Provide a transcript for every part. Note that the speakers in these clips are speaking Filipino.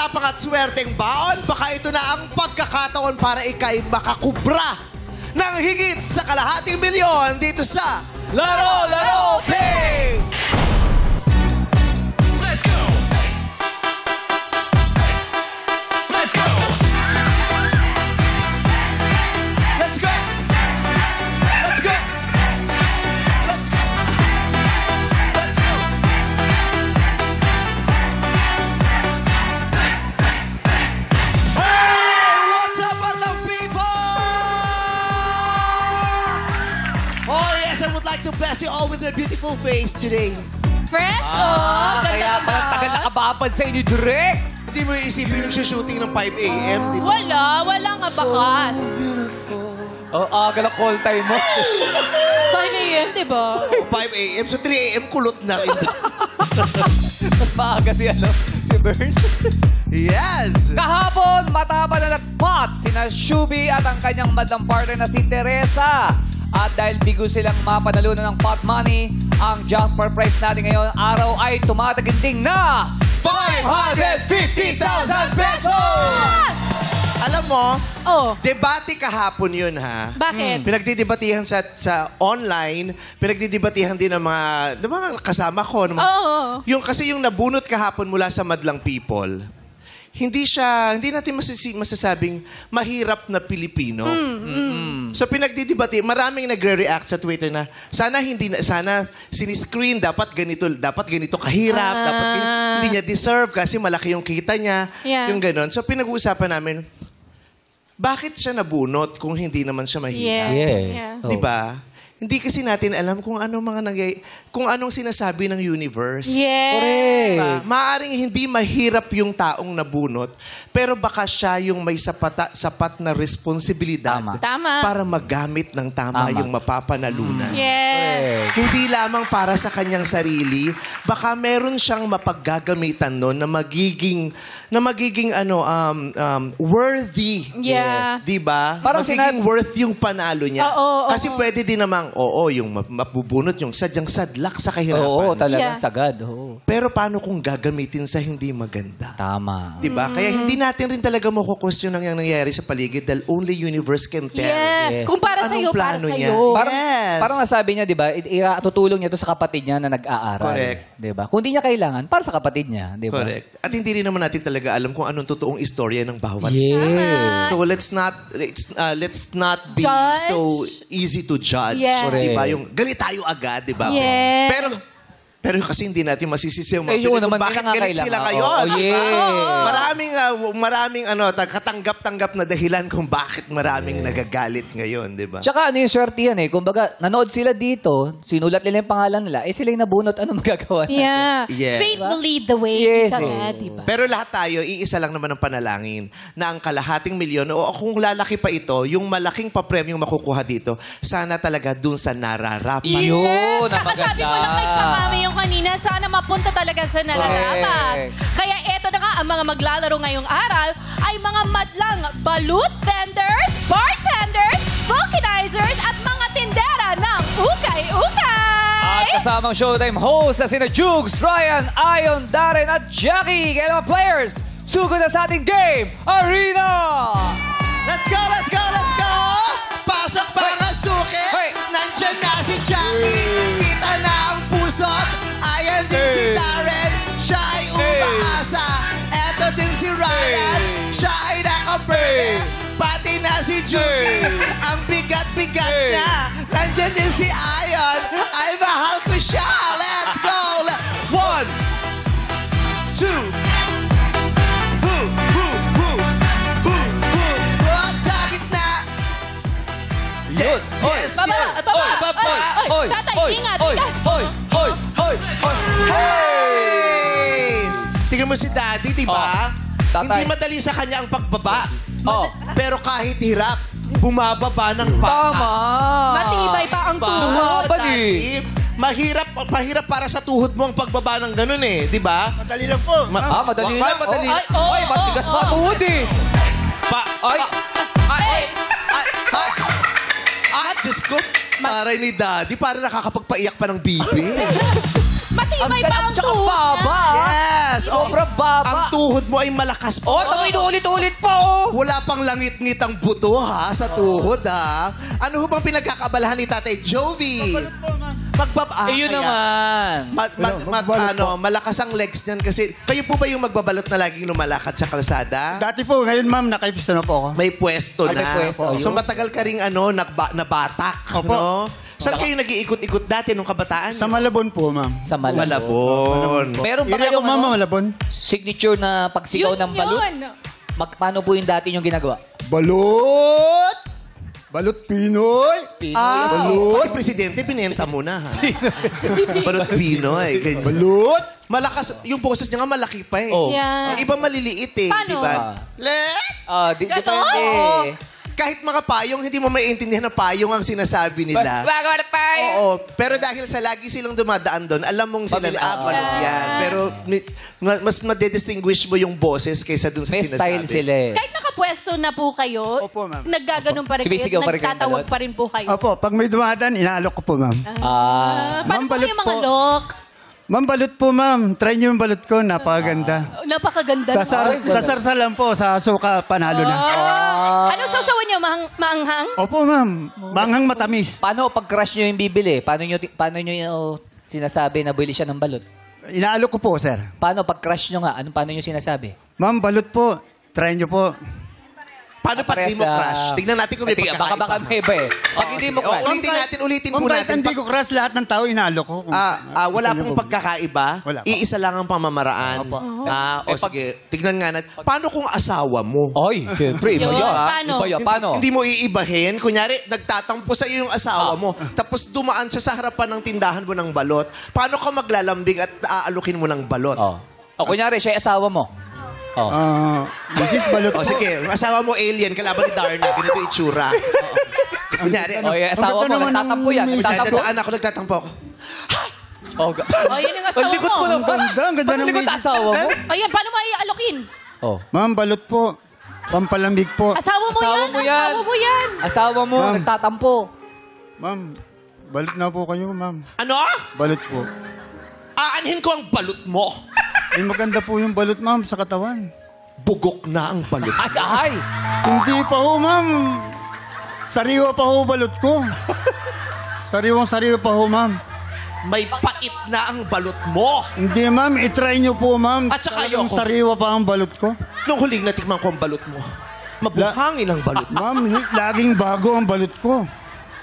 matapang at swerteng baon, baka ito na ang pagkakataon para ikay makakubra ng higit sa kalahating milyon dito sa Laro, Laro, Pay! Let's go! Let's go! Let's go! Let's go! Let's go! Let's go! Hey! What's up, other people? Oh, yes, I would like to bless you all with a beautiful face today. Fresh, Kaya pala tagal nakababad sa inyo, Direk. Hindi mo iisipin nagsushooting ng 5 a.m., di ba? Wala nga bakas. Aga na call time mo. 5 a.m., di ba? 5 a.m. So 3 a.m. kulot na rin. Mas maaga si Bern. Yes! Kahapon, matapad na nagpot sina Shubi at ang kanyang madlang partner na si Teresa. At dahil bigo silang mapanalunan ng pot money, ang jumper prize natin ngayong araw ay tumataginting na 550,000 pesos! Alam mo, debate kahapon yun, ha? Bakit? Pinagdidebatihan sa online, pinagdidebatihan din ng mga kasama ko. Oo. Kasi yung nabunot kahapon mula sa madlang people, hindi natin masasabing mahirap na Pilipino. So pinagdidebate, maraming nagre-react sa Twitter na sana siniscreen, dapat ganito kahirap, dapat hindi niya deserve kasi malaki yung kita niya, yung ganon. So pinag-uusapan namin, bakit siya nabunot kung hindi naman siya mahirap? Yeah. Di ba? Hindi kasi natin alam kung anong sinasabi ng universe. Yeah. Diba? Maaring hindi mahirap yung taong nabunot, pero baka siya yung may sapat na responsibilidad Tama. para magamit ng tama yung mapapanalunan. Yeah. Hindi lamang para sa kanyang sarili, baka meron siyang mapaggagamitan noon na magiging worthy. Yeah. Di ba? Parang magiging worth yung panalo niya. Oo. Kasi pwede din namang, yung mabubunot yung sadyang sadlak sa kahirapan. Oo, talagang Yeah. sagad. Oo. Pero paano kung gagamitin sa hindi maganda? Tama. Di ba? Kaya hindi natin rin talaga makukwestiyon ang nangyayari sa paligid dahil only universe can tell. Yes. Kung para Anong sa'yo, para plano sa'yo. niya? Yes. Parang nasabi niya, di ba, tutulong niya to sa kapatid niya na nag-aaral. Correct. Di ba? Kung di niya kailangan, para sa kapatid niya. Di ba? Correct. At hindi rin naman natin talaga alam kung anong totoong istorya ng bawat Yes. So let's not be Judge. so easy to judge. Yeah. Di ba? Yung galit tayo agad, di ba? Yes. Pero kasi hindi natin masisisi yung mga Eh, yun Pinoy kung naman, bakit hindi na nga galit sila kailangan. ngayon. Oo, di ba? yeah. Maraming katanggap-tanggap na dahilan kung bakit maraming nagagalit ngayon, di ba? Tsaka ano yung swerte yan eh. Kumbaga, nanood sila dito, sinulat nila yung pangalan nila, sila yung nabunot, ano magagawa natin? Yeah. Yes. Faith will lead the way. Yes, Ika eh. nga, diba? Pero lahat tayo, iisa lang naman ang panalangin na ang kalahating milyon, o kung lalaki pa ito, yung malaking papremyong makukuha dito, sana talaga dun sa nararapat. Yun, ang Tsaka sabi ko lang kay Chamami yung kanina, sana mapunta talaga sa nararapat. Kaya eto na nga, ang mga maglalaro ngayong araw ay mga madlang balut vendors, bartenders, vulcanizers, at mga tindera ng ukay-ukay. At kasamang Showtime host na sina Jugs, Ryan, Ion, Darren at Jackie. Kaya mga players, sugod na sa ating game, Arena! Let's go, let's go, let's go! Pasok mga suki! Hey! Nandyan na si Jackie! Kita na ang pusot! Ayan din si Darren! Siya ay umaasa! Eto din si Ryan! Siya ay nakaburger! Pati na si Judy! Ang bigat-bigat niya! Nandyan din si Ion! Ay mahal ko siya! Let's go! 1, 2, Yes! yes, yes. Oy! Tatay, Oy! ingat! Oy! Oy! Oy! Oy! Oy! Hey! Tingnan mo si Daddy, di ba? Tatay. Hindi madali sa kanya ang pagbaba. Oh. Pero kahit hirap, bumababa ng patas. Tama! Matibay pa ang tuhod. Daddy. Mahirap para sa tuhod mo ang pagbaba ng ganun eh, di ba? Madali lang po. Madali Ay, lang. madali lang. Ay, matigas pa tuhod eh. Diyos ko, taray ni Daddy, parang nakakapagpaiyak pa ng bibi. Matibay pa ang tsaka tuhod baba. na. Yes! mataas. Sobrang baba. Ang tuhod mo ay malakas pa. Oh, tamo inuulit-ulit pa, oh. Wala pang langit-ngit ang buto, ha? Sa tuhod, ha? Ano ho bang pinagkakabalahan ni Tatay Jovi? Yun naman. Malakas ang legs niyan kasi kayo po ba yung magbabalot na laging lumalakad sa kalsada? Dati po, ngayon ma'am, nakaipisto na po ako. May pwesto Ay, na. may pwesto. So matagal ka ring nabatak, Opo. no? Saan kayo nag-iikot-ikot dati nung kabataan? Sa Malabon po, ma'am. Sa Malabon. Malabon. Meron ba Iri kayong ako, ma'am, ano, Malabon. signature na pagsigaw ng balut? Paano po yung dati yung ginagawa? Balot! Balot Pinoy! Pati presidente, binenta mo na, ha? Balot Pinoy. Ganyan. Balot! Malakas. Yung boses niya nga malaki pa, eh. Oh. Yeah. Yung iba maliliit, eh. Paano? Di ba? Let! Depende. Oo. Kahit mga payong, hindi mo maiintindihan na payong ang sinasabi nila. Oo. Pero dahil sa lagi silang dumadaan doon, alam mong sila na, balot yan. Pero mas madedistinguish mo yung boses kaysa dun sa May sinasabi. style sila eh. Kahit nakapwesto na po kayo, Opo, ma'am. naggaganon pa rin kayo, Sumisigaw pa rin kayo, nagtatawag balot? pa rin po kayo. Opo, pag may dumadaan, inaalok ko po, ma'am. Paano Ma'am, po balot kayo mga po. lock? Ma'am, balot po, ma'am. Try niyo yung balot ko. Napakaganda. Napakaganda. Sa sarsalan po, sa suka, panalo na. Ano sausawan niyo? Maanghang? Opo, ma'am. Manghang matamis. Paano pag crush nyo yung bibili? Paano nyo sinasabi na bili siya ng balot? Inaalok ko po, sir. Paano pag crush nyo nga? Paano nyo sinasabi? Ma'am, balot po. Try niyo po. Paano pag di mo crush? Tignan natin kung may pagkakaiba. Baka may iba eh. Pag hindi mo crush. Ulitin Ma'am, po kahit natin. hindi ko crush, lahat ng tao inaalok ko. Wala Gusto niyo pong po. pagkakaiba. Wala po. Iisa lang ang pamamaraan. Opo. Sige, tignan nga natin. Paano kung asawa mo? Ay, siyempre. Iba Yun, yan. paano? Iba yan. Paano? Hindi mo iibahin. Kunyari, nagtatampo sa iyo yung asawa mo. Tapos dumaan siya sa harapan ng tindahan mo ng balot. Paano ka maglalambing at aalukin mo ng balot? Oh. O kunyari, siya yung asawa mo. Oh. This is balot O po. sige, yung asawa mo alien, kalaban ni Darna. Ganito itsura. Kunyari, O, yung asawa mo, naman nagtatampo yan. ng Nagtatampo. dadaan ako, nagtatampo ako. Oh, Yun yung asawa likot mo. mo lang. Ang ganda, ang ganda ng likot misis. asawa mo. Ayan, paano mo ialokin? Oh. Ma'am, balot po. Pampalambig po. Asawa mo Asawa yan. mo yan. Asawa mo yan. Asawa mo, Ma'am. nagtatampo. Ma'am, balot na po kayo, ma'am. Ano? Balot po. Aanhin ko ang balot mo. Ay, maganda po yung balot, ma'am, sa katawan. Bugok na ang balot. Ay! Hindi pa ho, ma'am. Sariwa pa ho balot ko. Sariwang-sariwa pa ho, ma'am. May pait na ang balot mo. Hindi, ma'am. I-try nyo po, ma'am. At saka Talagang ayoko. sariwa pa ang balot ko. Nung huling natikman ko ang balot mo, mabuhangin ang balot mo. Ma'am, laging bago ang balot ko.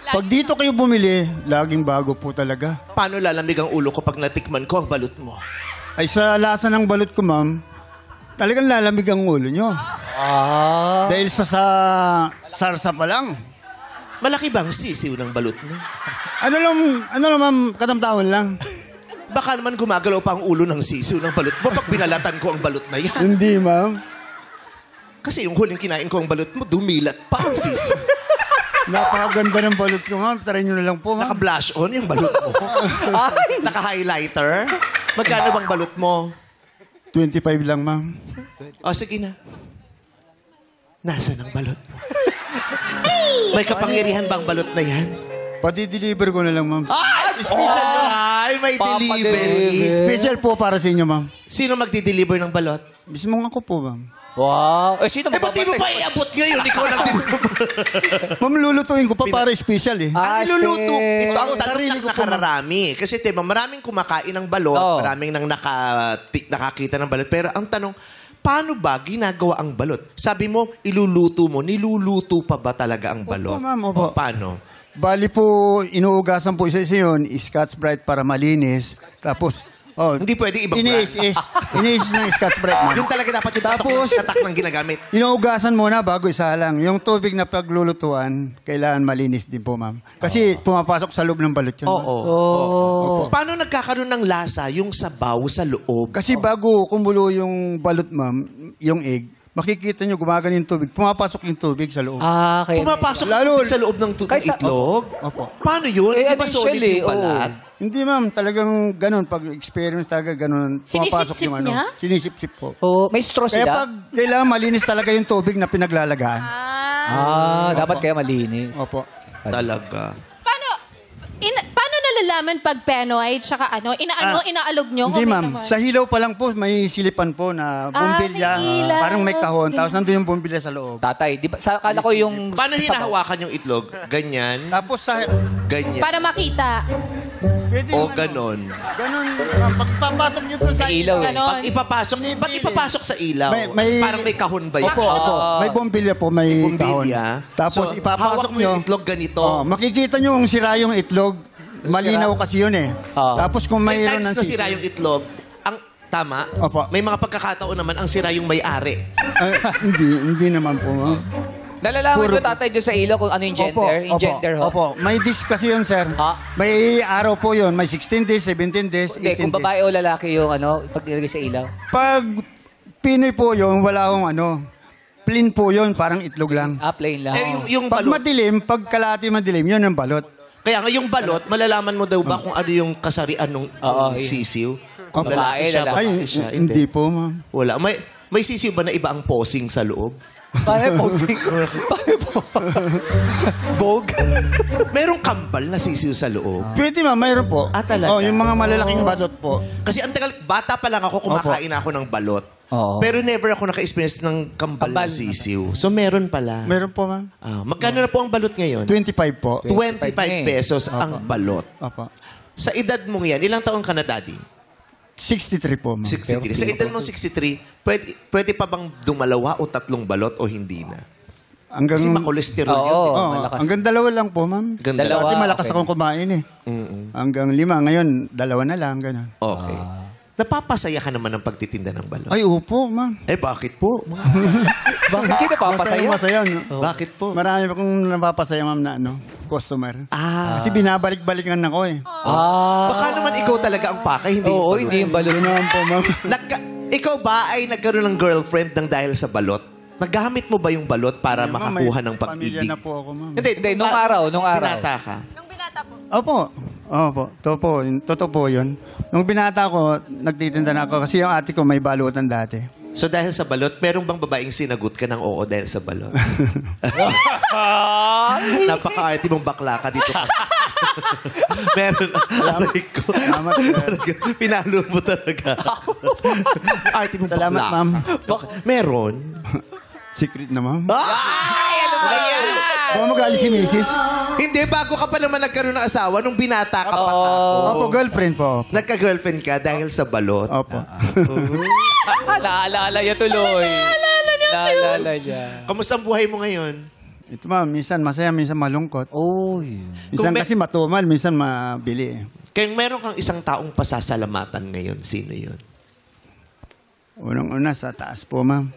Pag dito kayo bumili, laging bago po talaga. Paano lalamig ang ulo ko pag natikman ko ang balot mo? Ay, sa lasa ng balot ko, ma'am, talagang lalamig ang ulo nyo. Dahil sa sarsa pa lang. Malaki bang sisiw ng balot mo? Ano lang, ma'am, katamtawan lang. Baka naman gumagalaw pa ang ulo ng sisiw ng balot mo pag binalatan ko ang balot na yan. Hindi, ma'am. Kasi yung huling kinain ko ang balot mo, dumilat pa ang sisiw. Napakaganda ng balot ko, ma'am. Try nyo na lang po, ma'am. Naka-blush on yung balot mo. Naka-highlighter. Magkano bang balot mo? 25 lang, ma'am. O, sige na. Nasaan ang balot mo? May kapangyarihan bang balot na yan? Pati-deliver ko na lang, ma'am. Special Ay, may delivery. Special po para sa inyo, ma'am. Sino magdi-deliver ng balot? Mismong ako po, ma'am. Wow. Sino Ba't di mo pa iabot ngayon? Ikaw lang din. Ma'am, lulutuin ko pa para special eh. Ang niluluto, ito ang tanong Sarili ng ko po, nakararami. Kasi diba, maraming kumakain ng balot, Oo. maraming nang nakakita ng balot. Pero ang tanong, paano ba ginagawa ang balot? Sabi mo, iluluto mo. Niluluto pa ba talaga ang balot? Opo, ma'am, opo. O, paano? Bali po, inuugasan po isa-isa yun, Scotch Brite para malinis. Tapos, Hindi pwede ibang iniis ng Scotch Brite, ma'am. Yung talaga dapat yung Tapos, tatak ng ginagamit. Inuugasan muna bago isa lang. Yung tubig na paglulutuan, kailangan malinis din po, ma'am. Kasi pumapasok sa loob ng balot yun. ma'am. Oo. Paano nagkakaroon ng lasa yung sabaw sa loob? Kasi bago kumulo yung balot, ma'am, yung egg, makikita nyo gumagano yung tubig. Pumapasok yung tubig sa loob. Kaya Pumapasok Lalo- sa loob ng Kahit sa- itlog? Opo. Paano yun? Eh, Hindi ba ano yung solid shell eh? yung balat? Hindi, ma'am. Talagang ganun. Pag experience talaga, ganun. Pumapasok Sinisip-sip yung ano. niya? Sinisip-sip po. may straw Kaya sila? pag kailangan malinis talaga yung tubig na pinaglalagaan. Dapat kaya malinis. Opo. Talaga. Paano malalaman pag Penoy tsaka inaalog nyo? Hindi, Comment ma'am. naman. Sa hilaw pa lang po, may silipan po na bumbilya. may ilaw. Parang may kahon. Tapos nandun yung bumbilya sa loob. Tatay, di ba, akala ko yung... Paano hinahawakan yung itlog? Ganyan? Tapos sa... Ganyan? Para makita. Pwede O yung ganon? Ganon. Ma'am, pagpapasok nyo po sa Sa ilaw eh. Ganon. Pag ipapasok, ba't ipapasok sa ilaw? May- Parang may kahon ba yun? Opo, opo. May bumbilya po, may kahon. Bumbilya. Tapos So, ipapasok hawak mo nyo. yung itlog ganito. Makikita nyo kung sira yung itlog. Malinaw kasi yun eh. Tapos kung May mayroon times ng na sira yung itlog. Ang tama? Opo. May mga pagkakataon naman ang sira yung may-ari. Hindi naman po, ma'am. Nalalaman nyo, tatay, doon sa ilaw kung ano yung gender? Yung gender, ho? Opo. May disc kasi yun, sir. Ha? May araw po yun. May 16 days, 17 days, 18 Hindi, kung days. babae o lalaki yung pag nilagay sa ilaw. Pag Pinoy po yun, wala akong plain po yun, parang itlog lang. Plain lang. Yung Pag balot. madilim, pag kalahati madilim, yun ang balot. Kaya nga yung balot, malalaman mo daw ba kung ano yung kasarian ng Oo, sisiw? Kung Babae, lalaki siya, lalaki. babae siya. Hindi po, ma'am. Wala. May sisiw ba na iba ang posing sa loob? Paano posing? Paano po? Vogue? Merong kambal na sisiw sa loob. Pwede, ma'am, mayroon po. Talaga? Yung mga malalaking balot po. Kasi ang tagal, bata pa lang ako, kumakain ako ng balot. Oo. Pero never ako naka-experience ng kambal na sisiw. So meron pala. Meron po, ma'am. Magkano na po ang balot ngayon? 25 po. 25 eh. pesos ang balot. Opo. Sa edad mong yan, ilang taon ka na, Daddy? 63 po, ma'am. 63. Sa edad mong 63, pwede pa bang dumalawa o tatlong balot o hindi na? Hanggang, Kasi makolesterol yun. Oo. eh. malakas. hanggang dalawa lang po, ma'am. Hanggang Dalawa. Dati malakas okay. akong kumain eh. Hanggang 5. Ngayon, 2 na lang, gano'n. Okay. Napapasaya ka naman ng pagtitinda ng balot? Ay, opo, ma'am. Bakit po? Bakit kayo napapasaya? Masaya, no? Bakit po? Marami akong napapasaya, ma'am, na customer. Kasi binabalik-balikan ako eh. Baka naman ikaw talaga ang pakay, hindi Oo, yung balot. hindi yung balot. Yun naman po, ma'am. Ikaw ba ay nagkaroon ng girlfriend ng dahil sa balot? Naggamit mo ba yung balot para Ma'am, makakuha may ng Pamilya pag-ibig? na po ako, ma'am. Hindi, nung araw. Binata ka. Nung binata po. Opo. Opo. Totoo po yun. Nung binata ko, nagtitinda na ako kasi yung ate ko may balutan dati. So dahil sa balot, merong bang babaeng sinagot ka ng oo dahil sa balot? Napaka-arty mong bakla ka dito. Meron. Aray ko. Salamat, sir. Pinalo mo talaga. Arty mong Salamat, bakla. ma'am. Meron. Secret na, ma'am. Ay, ano ba yan? Baka magalit si misis? Hindi, bago ka pa naman nagkaroon ng asawa, nung binata ka pa. Opo, girlfriend po. Nagka-girlfriend ka dahil sa balot. Opo. Naalala niya tuloy. Naalala niya. Kamusta ang buhay mo ngayon? Ito, ma'am, minsan masaya, minsan malungkot. Uy. Minsan Kung kasi matumal, minsan mabili. Kaya meron kang isang taong pasasalamatan ngayon, sino yun? Unang-una sa taas po, ma'am.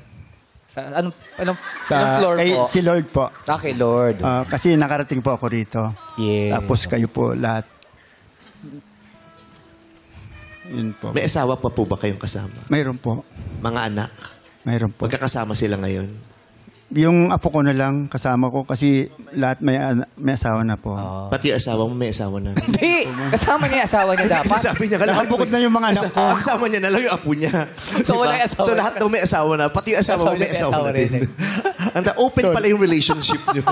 Anong Sa, floor po? Si Lord po. Kay Lord. Kasi nakarating po ako rito. Yeah. Tapos kayo po lahat. Yun po. May asawa pa po ba kayong kasama? Mayroon po. Mga anak? Mayroon po. Magkakasama sila ngayon? Yung apo ko na lang kasama ko kasi lahat may asawa na po. Pati yung asawa mo may asawa na. Hindi. Kasama niya yung asawa niya dapat. Kasi sabi niya, lahat Nakabukod na yung mga anak ko. Ang kasama niya na lang yung apo niya. So, wala yung asawa So na. lahat daw may asawa na. Pati yung asawa mo may asawa na din. Open pala yung relationship niyo.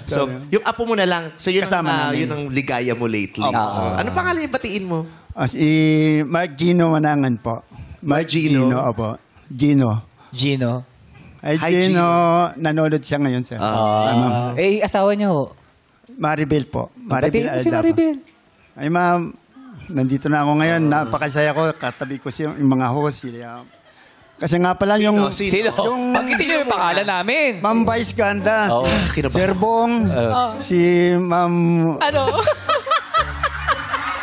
So, yung apo mo na lang. So yun Kasama namin. yun ang ligaya mo lately. Ano pangalan yung batiin mo? Si Mark Gino Manangan po. Mark Gino? Opo. Gino. Gino. Ay, Hi, Gino. Nanonood siya ngayon, sir. Ma'am. Asawa niya ho. Maribel po. Batiin mo si Aldapa. Maribel. Ay, ma'am. Nandito na ako ngayon. Napakasaya ko. Katabi ko siya yung mga host. Kasi nga pala yung... Sino? Bakit sino yung pangalan namin? Ma'am Vice Ganda. Oo. Sir Bong. Si Ma'am... Ano?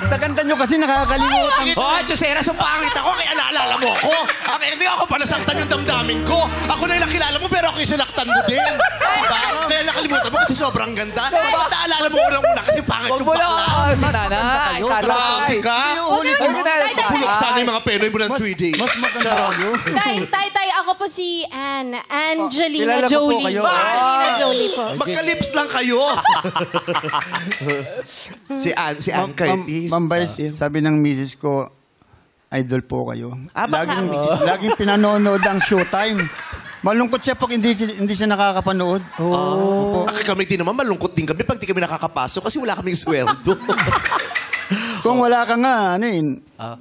Sa ganda nyo kasi nakakalimutan. Oh, Josera, so pangit ako kaya naalala mo ako. Hindi ako pa nasaktan yung damdamin ko. Ako na yung nakilala mo pero ako yung sinaktan mo din. Diba? Kaya nakalimutan mo kasi sobrang ganda. Ba't naalala mo unang-una kasi pangit Huwag yung mo lang bakla? si nanay. Grabe ka. Ay, Bulok sana yung mga penoy mo ng 3 days. Mas maganda kayo. Tay, ako po si Angelina kilala ko po Jolie. kayo. Angelina Jolie po. Magka-lips lang kayo. si Ann Curtis. Ma'am Vice, sabi ng misis ko, idol po kayo. Baka ang misis mo. Laging pinanonood ang Showtime. Malungkot siya pag hindi siya nakakapanood. Kami din naman, malungkot din kami pag di kami nakakapasok kasi wala kaming sweldo. Kung wala ka nga,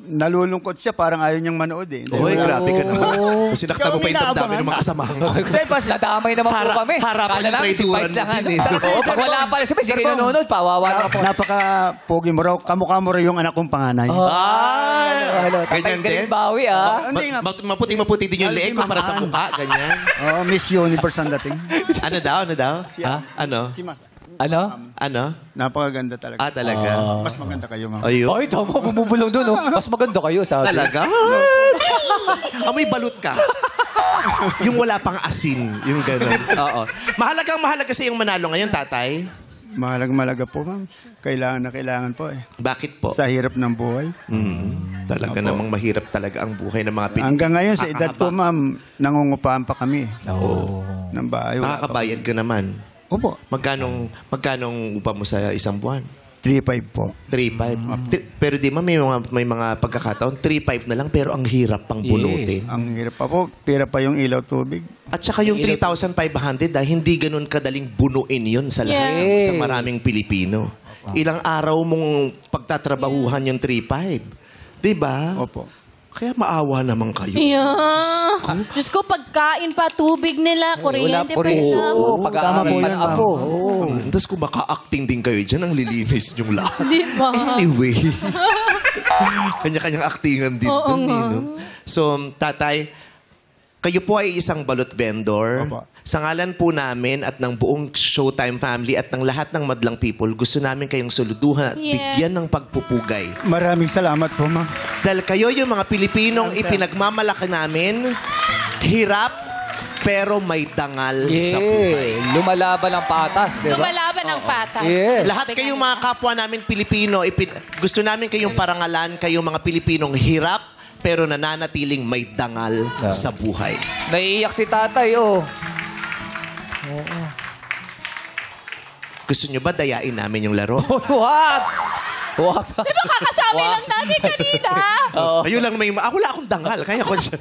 nalulungkot siya, parang ayaw niyang manood eh. Oy, grabe ka naman. Sinakta mo pa yung Ikaw ang damdamin ng mga kasamahan ko. Nadamay naman po kami. Harapan Kala yung namin si traiduran Vice lang. mo din eh. Oo, pag wala pala si Vice, hindi kayo nanonood. Pawawa na po. Napaka-pogi mo raw. Kamukha mo raw yung anak kong panganay. Hello, Ganyan din? bawi Hindi nga. Maputing-maputi din yung leeg ko para sa mukha, ganyan. Oo, Miss Universe ang dating. Ano daw? Ha? Ano? Si Mas. Ano? Napakaganda talaga. Talaga? Mas maganda kayo, ma'am. Ayun. Ay, tama, bumubulong doon. Mas maganda kayo, sabi. Talaga? May balot ka. Yung wala pang asin. Yung gano'n. Oo. Mahalaga sa yung manalo ngayon, tatay. Mahalaga po, ma'am. Kailangan na kailangan po eh. Bakit po? Sa hirap ng buhay. Talaga namang mahirap talaga ang buhay ng mga Pilipino. Hanggang ngayon, sa edad ko, ma'am, nangungupahan pa kami. Oo. Ng bahay. Nakakabayad ka naman. Opo. Magkanong upa mo sa isang buwan? 3-5 po. 3.5. Pero di ba may mga pagkakataon, 3.5 na lang pero ang hirap pang bunutin. Ang hirap pa po. Pira pa yung ilaw tubig. At saka yung 3,500 hindi ganun kadaling bunuin yun sa lahat, Yeah. sa maraming Pilipino. Ilang araw mong pagtatrabahuhan yung 3.5. Di ba? Opo. Kaya maawa naman kayo. Yeah. Diyos ko, pagkain pa, tubig nila, kuryente pa nila. Oo, Tama po pag-aamin yun, man ma'am. ako. Tapos kung maka-acting din kayo dyan, ang lilinis yung lahat. Di ba? Anyway. Kanya-kanyang actingan din Oo dun. nga. No? So, tatay, kayo po ay isang balot vendor. Opo. Sa ngalan po namin at ng buong Showtime family at ng lahat ng madlang people, gusto namin kayong soluduhan at Yes. bigyan ng pagpupugay. Maraming salamat po, ma'am. Dahil kayo yung mga Pilipinong ipinagmamalaki namin, hirap pero may dangal sa buhay. Lumalaban ang patas, di ba? Lumalaban ng patas. Yes. Lahat kayong mga kapwa namin Pilipino, gusto namin kayong parangalan, kayong mga Pilipinong hirap pero nananatiling may dangal sa buhay. Naiiyak si tatay, oh. Gusto nyo ba dayain namin yung laro? What? What? Di ba kakasabi lang natin kanina? Ayun lang, ako wala akong dangal. Kaya ko siya.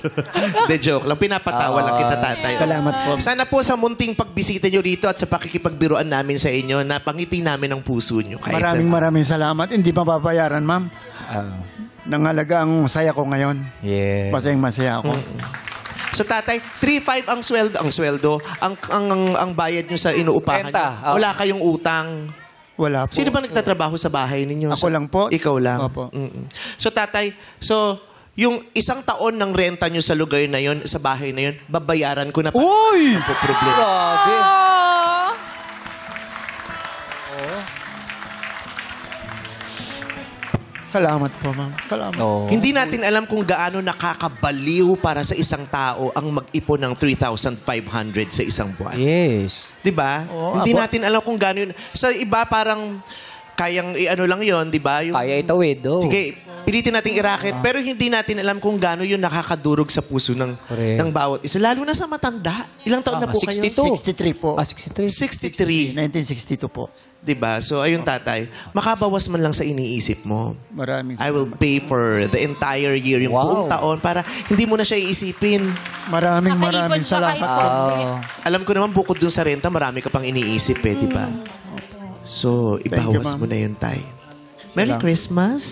De joke lang. Pinapatawa lang kita, tatay. Salamat po. Sana po sa munting pagbisita nyo rito at sa pakikipagbiruan namin sa inyo, napangiti namin ang puso nyo. Kahit Maraming salamat. Hindi mapapayaran, ma'am. Nangalaga ang saya ko ngayon. Yeah. Masayang-masaya ako. So tatay, 3,500 ang sweldo, ang bayad nyo sa inuupahan Renta, nyo. Wala kayong utang. Wala po. Sino ba nagtatrabaho sa bahay ninyo? Ako lang po. Ikaw lang? Opo. So tatay, yung isang taon ng renta nyo sa lugar na yon, sa bahay na yon, babayaran ko na pa. Uy! Po problema. Grabe. Salamat po, ma'am. Salamat. Oh. Hindi natin alam kung gaano nakakabaliw para sa isang tao ang mag-ipon ng 3,500 sa isang buwan. Yes. 'Di ba? Hindi natin alam kung gaano yun. Sa iba parang kayang i-ano lang 'yon, 'di ba? Yung, Kaya itawid, oh. sige, pilitin nating i-racket, pero hindi natin alam kung gaano yun nakakadurog sa puso ng Correct. ng bawat isa. Lalo na sa matanda. Ilang taon na po 62. kayo? 63 po. 63. 63. 1962 po. 'Di ba? So ayun tatay, makabawas man lang sa iniisip mo. Maraming I will pay for the entire year, yung Wow. buong taon, para hindi mo na siya iisipin. Maraming Makaipon pa salamat kayo. po. Alam ko naman, bukod dun sa renta, marami ka pang iniisip eh, di ba? So, ibawas ma'am. mo na yun, tay. Merry Salamat. Christmas!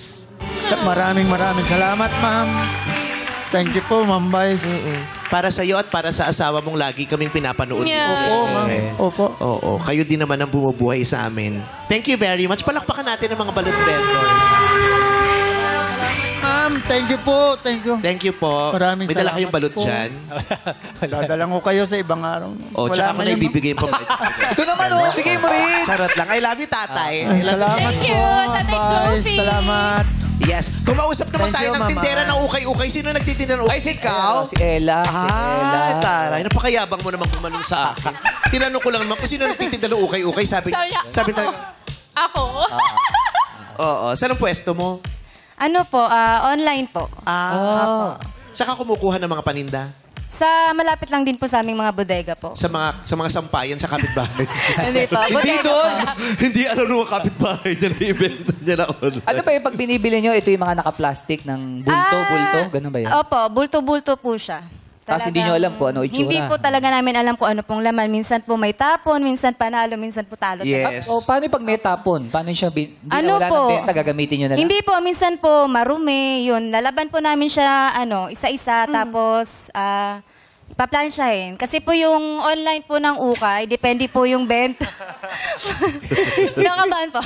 Maraming salamat, ma'am. Thank you po, Ma'am Vice. Para sa iyo at para sa asawa mong lagi kaming pinapanood. Yeah. dito sa Opo, show, ma'am. eh. Opo. Oo, kayo din naman ang bumubuhay sa amin. Thank you very much. Palakpakan natin ang mga balot vendors. Ma'am, thank you po. Thank you. Thank you po. Maraming May dala salamat kayong balot po. dyan. Dadalang ko kayo sa ibang araw. O, tsaka ako na ngayon, ma'am. ibibigay po. Ito naman, oh. Bigay mo rin. Charot lang. I love you, tatay. I love you. Salamat Thank you, po, Tatay Ma'am Vice. Jovi. Salamat. Yes. Kumausap naman Thank tayo you, ng Mama. tindera ng ukay-ukay. Sino nagtitinda ng ukay? Ay, si Ella. Si Ella. Ah, taray. Napakayabang mo naman kumanong sa akin. Tinanong ko lang naman kung sino nagtitinda ng ukay-ukay. Sabi talaga, Ako? oo. Saan ang pwesto mo? Ano po, online po. Saka kumukuha ng mga paninda? Sa malapit lang din po sa aming mga bodega po. Sa mga sampayan sa kapitbahay. Hindi po, Hindi bodega doon. po. Hindi alam nung mga kapitbahay niya na ibenta niya na online. Ano ba yung pag binibili nyo, ito yung mga naka-plastic ng bulto, Ah, bulto? Ganun ba yan? Opo, bulto-bulto po siya. Tapos hindi nyo alam kung ano itsura. Hindi po talaga namin alam kung ano pong laman. Minsan po may tapon, minsan panalo, minsan po talo. Yes. O, paano yung pag may tapon? Paano siya, Ano wala po? ng benta, gagamitin nyo na lang? Hindi po, minsan po marumi. Yun, lalaban po namin siya, isa-isa. Tapos, ipaplansyahin. Kasi po yung online po ng ukay, depende po yung benta. Nakabahan po.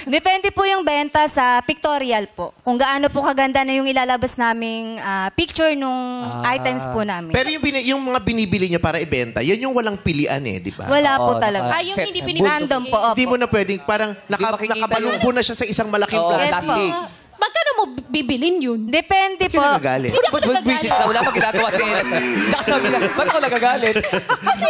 Depende po yung benta sa pictorial po. Kung gaano po kaganda na yung ilalabas naming picture nung items po namin. Pero yung mga binibili niyo para ibenta, yan yung walang pilian di ba? Wala po Oo, talaga. Yung set hindi and pinipili. Random po, opo. Hindi mo na pwedeng, parang makikita nakabalunggo na siya sa isang malaking Oo, Yes plastic. po. Magkano mo bibilin yun? Depende Hindi po. ka nagagalit. Hindi ako Business na, wala pang ginagawa si Enes. Tsaka sabi na, ba't ako nagagalit? Kasi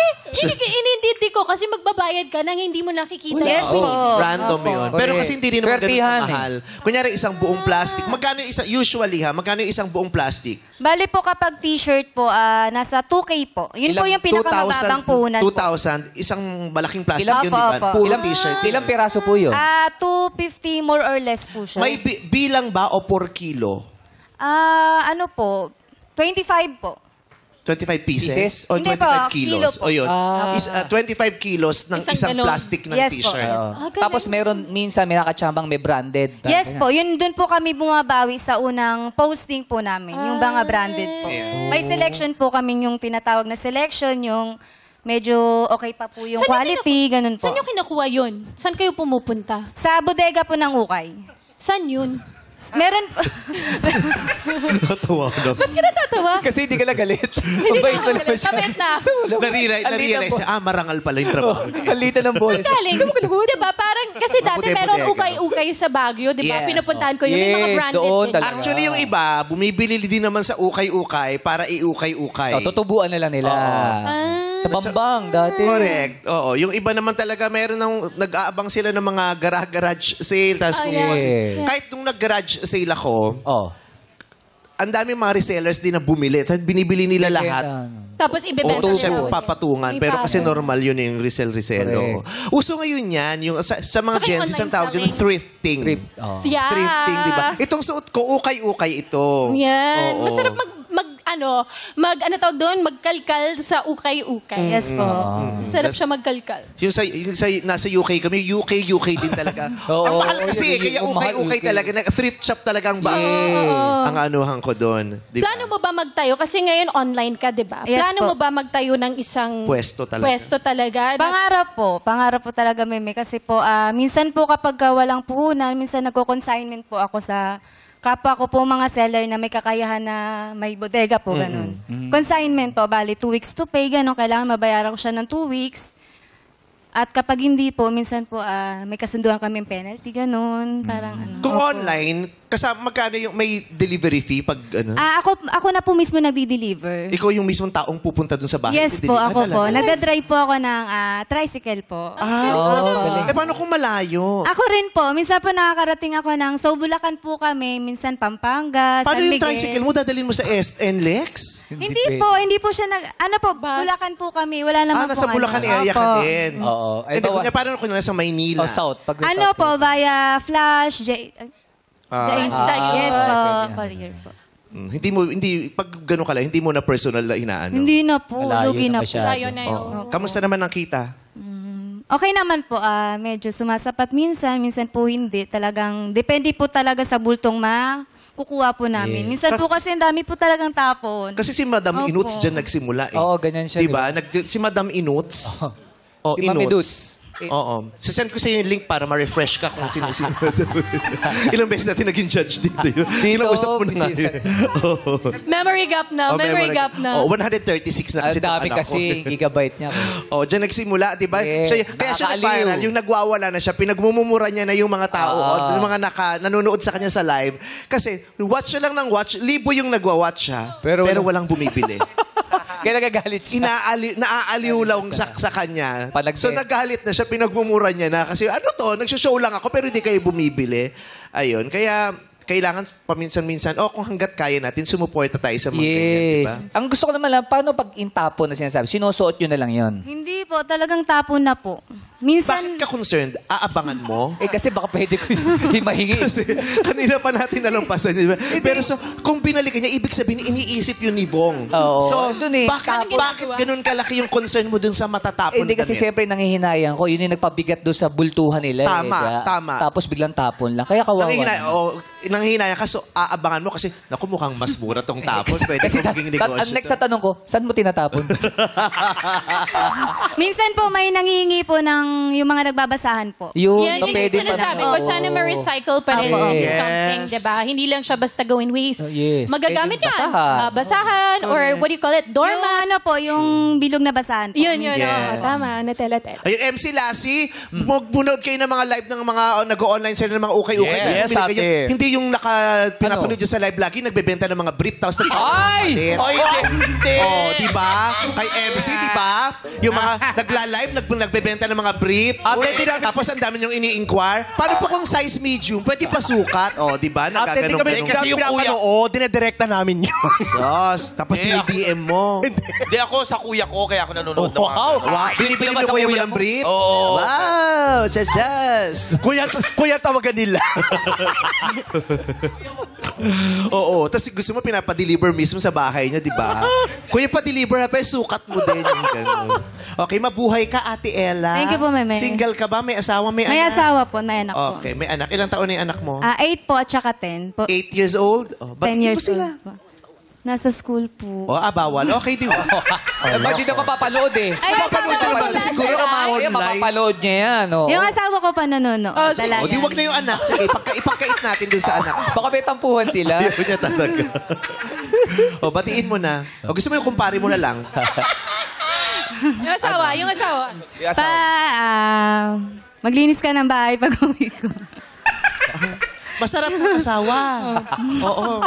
inintindi ko kasi magbabayad ka nang hindi mo nakikita. Yes yung- po. Random Opo. yun. Pero kasi hindi rin naman ganun Swertihan, kamahal. Kunyari, isang buong plastic. Magkano yung isang, usually magkano yung isang buong plastic? Bali po kapag t-shirt po, nasa 2K po. Yun po yung pinakamababang puhunan po. 2,000, isang malaking plastic Ilang- yun, di ba? Opo, opo. Puro Ilang t-shirt. Ilang piraso po yun? 250 more or less po siya. May bilang ba o per kilo? Ano po, 25 po. 25 pieces? Pieces? O Hindi 25 po, kilos? kilo po. O yun. Ah. 25 kilos ng Isang isang ganon. plastic ng Yes po. t-shirt. Yes. galing. Tapos meron, minsan may nakachambang may branded. Yes po, yun dun po kami bumabawi sa unang posting po namin, yung mga branded po. May selection po kami yung tinatawag na selection, yung medyo okay pa po yung quality, ganun po. Saan yung kinakuha yun? Saan kayo pumupunta? Sa bodega po ng ukay. Saan yun? Meron po. Natawa ko. Ba't ka natatawa? Kasi hindi ka nagalit. Hindi Mabait ka na naman nagalit. siya. Kabit na. Na-realize niya, marangal pala yung trabaho. Halita ng bones. Galing. Diba? Parang, kasi dati Bude-bodega. meron ukay-ukay sa Baguio, diba? Yes. Pinupuntahan ko yun. May mga Yes, branded doon din. talaga. Actually, yung iba, bumibili din naman sa ukay-ukay para iukay-ukay. Tutubuan na lang nila. Sa Bambang dati. Correct. Oo. Yung iba naman talaga, meron nag-aabang sila ng mga garage sale. Tapos kumuha yes. sila. Kahit nung nag-garage sale ako, Oh. ang dami mga resellers din na bumili. At binibili nila lahat. Tapos ibebenta Oo, Tubo. siya nila. papatungan. May Pero kasi pattern. normal yun yung resell. Oo. Uso ngayon yan, yung sa mga Saka yung Gen Z, ang online tawag yun, selling. thrifting. Trip. Oh. Yeah. Thrifting, di ba? Itong suot ko, ukay-ukay ito. Yan. Oo. Masarap ano tawag doon? Magkalkal sa ukay-ukay. Yes po. Sarap siya magkalkal. Yung nasa UK kami, UK din talaga. Oo, ang mahal kasi, yun, kaya yung mahal, ukay-ukay UK. talaga. Thrift shop talagang ang anuhan ko doon. Di ba? Plano mo ba magtayo? Kasi ngayon online ka, di ba? Yes Plano po. mo ba magtayo ng isang Pwesto talaga. Pwesto talaga? Pangarap po talaga, Meme. Kasi po, minsan po kapag walang puhunan, minsan nagko-consignment po ako sa kapwa ko po mga seller na may kakayahan na may bodega po, ganun. Consignment po, bali 2 weeks to pay, ganun. Kailangan mabayaran ko siya ng 2 weeks. At kapag hindi po, minsan po may kasunduan kaming penalty, ganun. Parang ano. Kung online, kasama magkano yung may delivery fee pag ano? Ako na po mismo nagdi-deliver. Ikaw yung mismong taong pupunta dun sa bahay? Yes po, ako po. Talaga? Nagda-drive po ako ng tricycle po. Eh, paano kung malayo? Ako rin po. Minsan po nakakarating ako ng, so Bulacan po kami, minsan Pampanga, Paano San yung Miguel. tricycle mo? Dadalhin mo sa SN Lex? Hindi po siya Bulacan po kami. Wala naman po. Nasa Bulacan area ka din. Oo. Eh, paano kung nasa Maynila? Oh, South. Pag sa Ano South, po, via Flash, yes po, okay. courier po. Hindi, pag gano'n ka lang, hindi mo na personal na inaano. Hindi na po, Malayo lugi na na po. masyado. Tayo na yun. Oo. Kamusta naman ang kita? Okay naman po, medyo sumasapat minsan po hindi. Talagang, depende po talaga sa bultong kukuha po namin. Yeah. Minsan po kasi ang dami po talagang tapon. Kasi si Madam Opo. Inuts dyan nagsimula eh. Oo, ganyan siya, Diba? Si Madam Inuts. Oh, Si Mami Inuts. Oo. Sasend ko sa iyo yung link para ma-refresh ka kung sino si Ilang beses natin naging judge dito yun. Kinausap mo na nga bisita. yun. Oo. Memory gap na. Memory gap na. Oh, 136 na kasi Ang dami itong anak kasi ko. gigabyte niya. Oh, dyan nagsimula, di ba? Yeah, Kaya siya nakakaaliw. nag-viral, yung nagwawala na siya, pinagmumura niya na yung mga tao, yung mga nanonood sa kanya sa live. Kasi, watch siya lang ng watch, libo yung nagwa-watch siya, pero walang bumibili. Kaya nagagalit siya. Naaaliw lang sa kanya. Palagay. So, nagalit na siya, pinagmumura niya na. Kasi, ano to, nagsishow lang ako, pero hindi kayo bumibili. Ayun, kaya kailangan paminsan-minsan, kung hanggat kaya natin, sumuporta tayo sa mga ganyan, di ba? Ang gusto ko naman lang, paano pag intapon na sinasabi? Sinusuot nyo na lang yon. Hindi po, talagang tapon na po. Minsan, Bakit ka concerned? Aabangan mo? Eh kasi baka pwede ko himahingi. Kasi kanina pa natin nalampasan. Di ba? Pero so, kung binalikan niya, ibig sabihin, iniisip yun ni Bong. Oo. So, Dun eh. bakit ganun kalaki yung concern mo dun sa matatapon Hindi kasi damit? siyempre nanghihinayang ko. Yun yung nagpabigat doon sa bultuhan nila. Tama, Kaya- tama. Tapos biglang tapon lang. Kaya kawawa. Nanghihinayang ka, so aabangan mo kasi, naku, mukhang mas mura tong tapon. Pwede ko maging negosyo. Ang next na tanong ko, saan mo tinatapon? minsan po may nangihingi po ng yung mga nagbabasahan po. Yun, Yan yung pwede pa sinasabi naman. ko. Sana ma-recycle pa rin Yes. something, diba? Hindi lang siya basta gawin waste. Yes. Magagamit Pwedeng yan. basahan. Basahan or what do you call it? Yung Doormat. ano po, yung bilog na basahan po. Yun. Yes. Oh, tama. Natela-tela. Ayun, MC Lassie, magbunood kayo ng mga live ng mga nag-online sila ng mga ukay-ukay. Yes. Tapos Yes, bumili kayo. ate. Hindi yung pinapanood dyan sa live lagi, nagbebenta ng mga brief. Tapos Ay! Oh, hindi! di ba? Kay MC, di ba? Yung mga nagla-live, nagbebenta ng mga brief. Tapos ang dami yung ini-inquire. Paano pa kung size medium? Pwede pa sukat. Oh, di ba? Nagkaganong-ganong. Kasi yung kuya ko, dinedirekta namin yun. Sos. Tapos dinidm mo. Hindi ako sa kuya ko, kaya ako nanonood ng mga Wow! Wow, binibili mo kuya mo ng brief? Oo. Wow, sasas. Kuya tawagan nila. Oo, tapos gusto mo pinapadeliver mismo sa bahay niya, di ba? Kuya, pa-deliver ha, pero sukat mo din yung gano'n. Okay, mabuhay ka, Ate Ella. Thank you po, Meme. Single ka ba? May asawa, may May anak? asawa po, may anak po. Okay, may anak. Ilang taon na yung anak mo? 8 po at saka 10 po. 8 years old? Oh, 10 years mo sila? old po. Nasa school po. Oh, bawal. Okay, di ba? Pag di na mapapalood eh. Ay, Mapapanood asawa ka ko naman po. siguro Kaya online. mapapaload niya yan. Oh. Yung asawa ko pa nanonood. O, di wag na yung anak. Sige, ipagkait natin dun sa anak. Baka may tampuhan sila. Ayaw niya talaga. O, batiin mo na. O, gusto mo yung kumpare mo na lang. Yung asawa. Maglinis ka ng bahay pag uwi ko. Masarap ng asawa. Oo.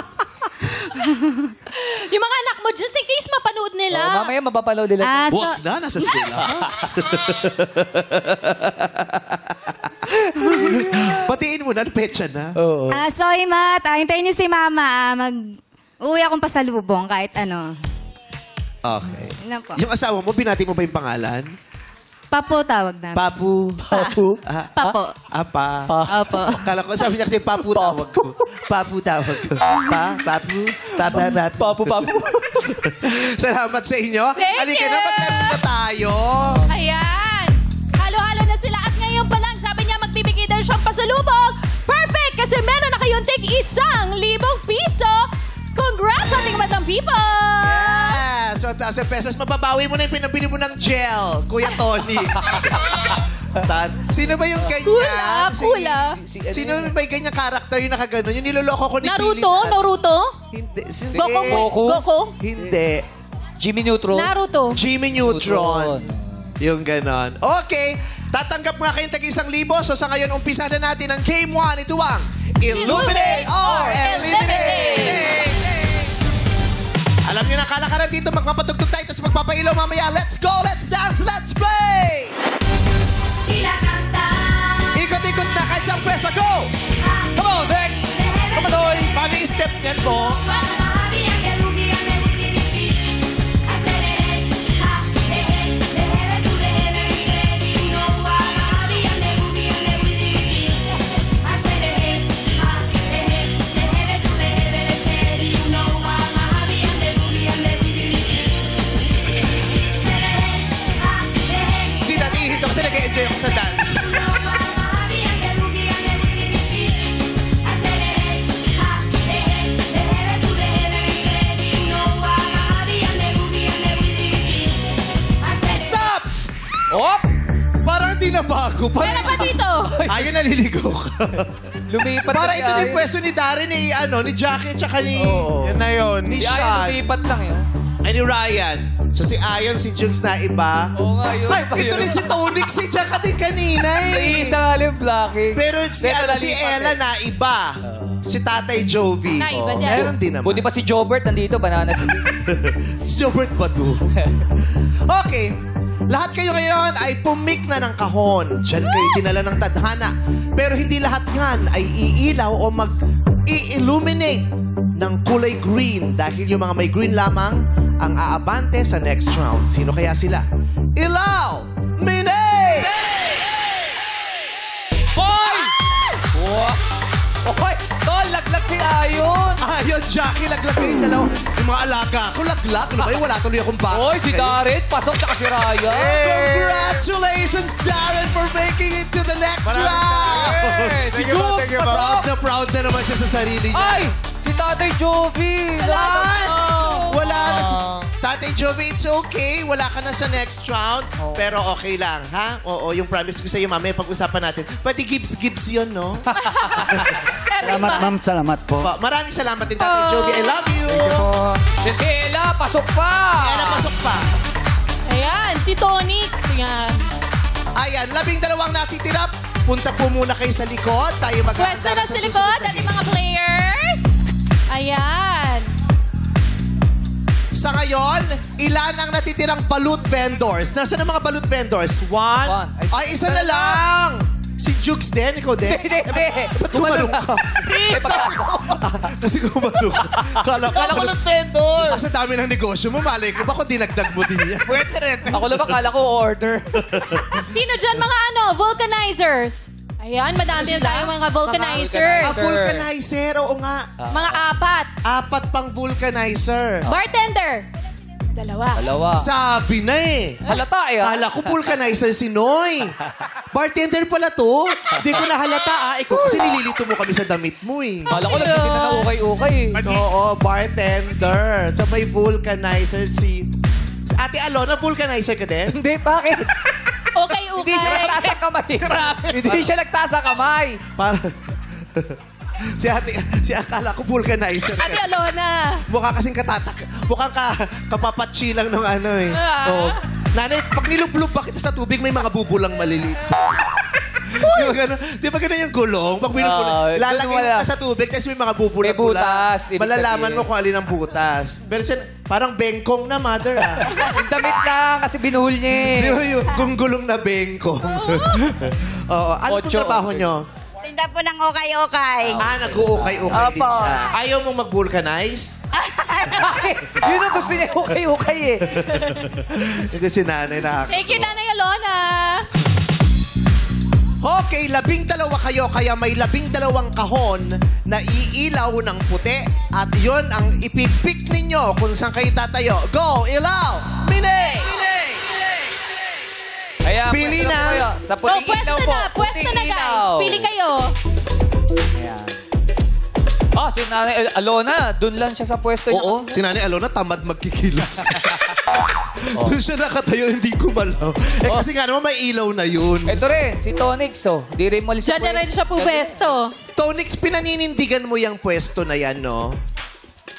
Yung mga anak mo, just in case mapanood nila. Oh, mamaya mapapaload nila. Wag na, nasa school ako. Batiin mo na, petsa na. Sorry, Mat. Hintayin niyo si Mama. Uwi akong pasalubong kahit ano. Okay. Yun lang po. Yung asawa mo, binati mo ba yung pangalan? Papo tawag na. Papu. Papu. Papo. Apa. Opo. Kala ko, sabi niya kasi Papu tawag ko. Papu tawag ko. Papu. Papu. Salamat sa inyo. Thank Halika you. na, maglaro na tayo. Ayan. Halo-halo na sila. At ngayon pa lang, sabi niya magbibigay daw siyang pasalubong. Perfect! Kasi meron na kayong tig 1,000 piso. Congrats sa ating madlang people! Yeah! So, 1,000 pesos, mababawi mo na yung pinabili mo ng gel, Kuya Tony. Sino ba yung ganyan? Kula. Sino ba yung ganyang karakter yung nakaganon? Yung niloloko ko ni Pili. Naruto? Hindi. Goku? Hindi. Jimmy Neutron. Naruto. Jimmy Neutron. Yung ganon. Okay. Tatanggap nga kayong tag-1,000. So sa ngayon, umpisa na natin ang Game 1. Ito ang Illuminate or Eliminate. Alam niyo na, kalakaran dito, magpapatugtog tayo, tapos magpapailaw mamaya. Let's go, let's dance, let's play! Ikot-ikot na, kahit siyang pwesa, go! Come on, Dex! Come on, Doy! Paano yung step niyan po? Hindi dati ihito kasi nag-enjoy ako sa dance. Stop! Oh! Parang hindi na bago. Meron pa dito. Ayun, naliligaw ka. Lumipat Para na ito siya, din pwesto ni Darren, ni Jackie, tsaka ni... Yan na yun. Ni Si Ayan, Sean. lumipat lang yun. Ay, ni Ryan. So si Ayon, si Jugs na iba. Oo nga yun. Ay, ito rin si Tonic, si Jack din kanina eh. Isa nga lang, Blackie. Pero si, Pero si nalipat Ella eh. na iba. Si Tatay Jovi. Na iba din. Meron din naman. Buti pa si Jobert nandito, banana split. Si Robert Badu. Okay. Lahat kayo ngayon ay pumik na ng kahon. Diyan kayo dinala ng tadhana. Pero hindi lahat yan ay iilaw o mag-i-illuminate ng kulay green dahil yung mga may green lamang ang aabante sa next round. Sino kaya sila? Ilaw! Minay! Lion, Jackie, laglag kayong dalawa. Yung mga alaga ko, laglag. Ano ba yun? Wala tuloy akong baka. Oy, si Darren, pasok na si Ryan. Congratulations, Darren, for making it to the next round. Hey, si Jukes, Proud na naman siya sa sarili niya. Ay, si Tatay Jovi. Wala na. Tatay Jovi, it's okay. Wala ka na sa next round. Pero okay lang, ha? Oo, yung promise ko sa'yo, mamaya pag-usapan natin. Pati gibbs yun, no? Salamat, ma'am. Salamat po. Maraming salamat din, Tatay Jovi. I love you. Si Sela, pasok pa. Ayan, pasok pa. Ayan, si Tonix. Yan. Ayan, 12 natitira. Punta po muna kayo sa likod. Tayo Pwesto na sa likod, ating mga players. Ayan. Sa ngayon, ilan ang natitirang balut vendors? Nasaan ang mga balut vendors? One. Ay, isa na lang. Si Jukes din, ikaw din. Hindi. Ba't kumalong ka? Kasi kumalong ka. Kala ko balut vendors. Sa dami ng negosyo mo, malay ko ba kung dinagdag mo din yan? Pwede rin. Ako lang kala ko order. Sino dyan mga vulcanizers? Ayan, madami na tayo mga vulcanizers. Vulcanizer, oo nga. Mga 4. 4 pang vulcanizer. Bartender. 2. Dalawa. Sabi na eh. Halata eh. Kala ko vulcanizer si Noy. Bartender pala to. Di ko nahalata Ikaw kasi nililito mo kami sa damit mo eh. Kala ko lang hindi na ukay-ukay eh. Oo, bartender. So may vulcanizer si Ate Alona, vulcanizer ka din? Hindi, bakit? Okay. Hindi siya nagtaas ang kamay. Hindi siya nagtaas ang kamay. Para... si akala ko vulcanizer. Ate Alona. Mukha kasing mukhang kapapatsi lang ng ano eh. Oo. Nanay, pag nilublob pa kita sa tubig, may mga bubulang maliliit. Di ba gano'n yung gulong? Pag binubulong, lalagay mo sa tubig, tapos may mga bubulang. May butas. Malalaman mo kung alin ang butas. Pero parang bengkong na, mother Yung damit lang kasi binuhol niya eh. Yung gulong na bengkong. Oo. Ano pong trabaho nyo? Tinda po ng okay-okay. Nag-uukay-ukay din Opo. siya. Ayaw mong mag-vulcanize? Yun ang gusto niya, okay eh. Hindi si nanay na. Thank you, Nanay Alona. Okay, 12 kayo, kaya may 12 kahon na iilaw ng puti. At yon ang ipipik ninyo kung saan kayo tatayo. Go, ilaw! Mine! Kaya, Pili pwesto na. po kayo. Sa puting ilaw po. Pwesto na, guys. Pili kayo. Ayan. Si Nanay Alona, dun lang siya sa pwesto niya. Oo, si nanay Alona tamad magkikilos. Doon siya nakatayo, hindi kumalaw. Kasi nga naman may ilaw na yun. Ito rin, si Tonix, Di rin mo Diyan na rin siya po pwesto. Tonix, pinaninindigan mo yung pwesto na yan, no?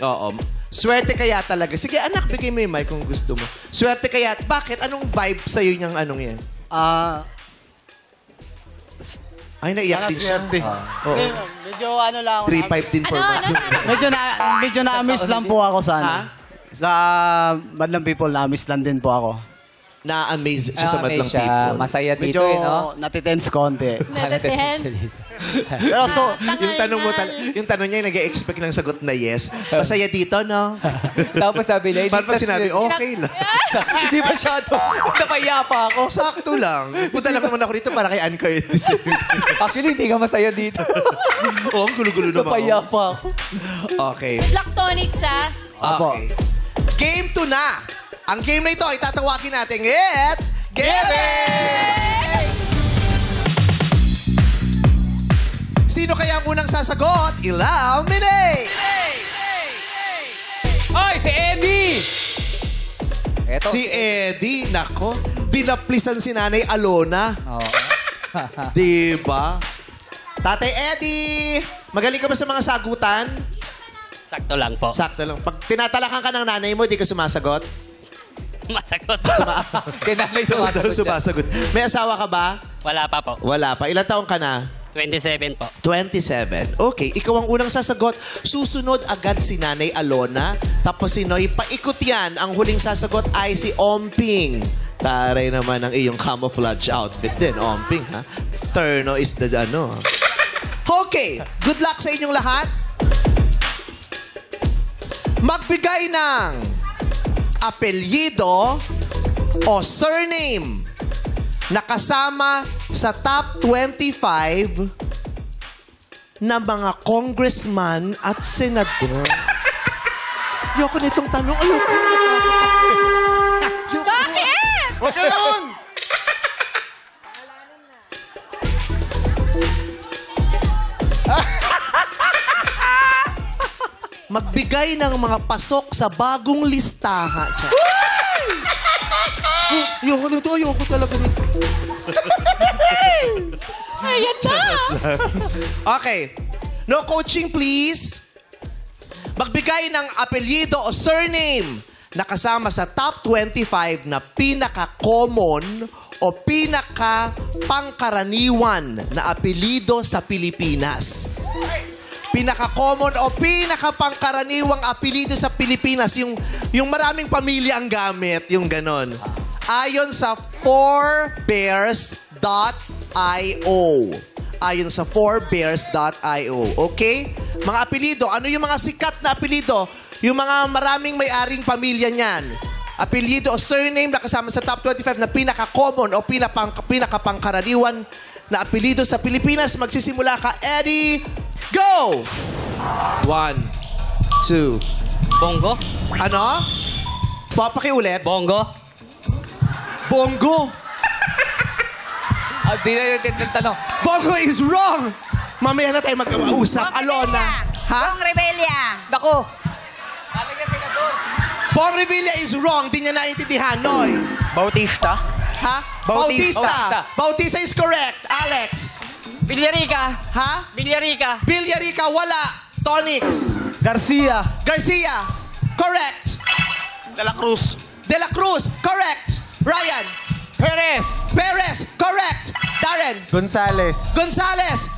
Oo. Swerte kaya talaga. Sige, anak, bigay mo yung mic kung gusto mo. Swerte kaya. Bakit? Anong vibe sa'yo yung anong yan? Ay, naiyak din siya. Oo. Medyo ano lang. 3-5 din for Medyo na-miss lang po ako sa Ha? Sa Madlang People, na-miss lang din po ako. Na-amaze siya sa Madlang siya. People. Masaya dito Medyo no? natitense konti. Natitense. Pero so, Yung tanong niya, nag-expect ng sagot na yes. Masaya dito, no? Tapos sabi niya, Parang pag sinabi, okay lang. Hindi masyado. Napaya pa ako. Sakto lang. Punta lang naman ako dito para kay Ann Curtis. Actually, hindi ka masaya dito. Oo, ang gulo-gulo naman. Napaya pa ako. Okay. Lactonics, ha? Okay. Game 2 na. Ang game na ito ay tatawagin natin, it's Giving! Sino kaya ang unang sasagot? Ilaw, Mine! Ay, si Eddie! Eto, Si Eddie, nako, binaplisan si Nanay Alona. Oo. Diba? Tatay Eddie, magaling ka ba sa mga sagutan? Sakto lang po. Sakto lang. Pag tinatalakan ka ng nanay mo, di ka sumasagot? Sumasagot. Kinanay Sumasagot. May asawa ka ba? Wala pa po. Wala pa. Ilang taong ka na? 27 po. 27. Okay, ikaw ang unang sasagot. Susunod agad si Nanay Alona. Tapos si Noy, paikot yan. Ang huling sasagot ay si Omping. Taray naman ang iyong camouflage outfit din, Omping, ha? Turno is the ano. Okay, good luck sa inyong lahat. Magbigay ng apelyido o surname na kasama sa top 25 na mga congressman at senador? Ayoko na itong tanong. Ayoko na. Bakit? Huwag ka naman! Magbigay ng mga pasok sa bagong listahan. Ayoko na ito. Ayoko talaga nito. Ayan na. Okay. No coaching, please. Magbigay ng apelyido o surname na kasama sa top 25 na pinaka-common o pinaka-pangkaraniwan na apelyido sa Pilipinas. Pinaka-common o pinaka-pangkaraniwang apelyido sa Pilipinas. Yung maraming pamilya ang gamit, yung ganon. Ayon sa 4bears.io. Ayon sa 4bears.io. Okay? Mga apelyido. Ano yung mga sikat na apelyido? Yung mga maraming may-aring pamilya niyan. Apelyido o surname na kasama sa top 25 na pinaka-common o pinaka-pangkaraniwan na apelyido sa Pilipinas. Magsisimula ka, Eddie. Go! 1, 2. Bongo? Ano? Papakiulit. Bongo? Bongo. Di na yung tanong. Bongo is wrong. Mamaya na tayo mag-uusap. Alona. Ha? Bong Rebella. Dako. Aling na senador. Bong Revilla is wrong. Di niya naintindihan, Noy. Bautista? Ha? Bautista. Bautista is correct. Alex. Villarica? Ha? Villarica? Villarica, wala. Tonix. Garcia? Garcia. Correct. De la Cruz? De la Cruz. Correct. Ryan. Perez? Perez. Correct. Darren. Gonzales? Gonzales.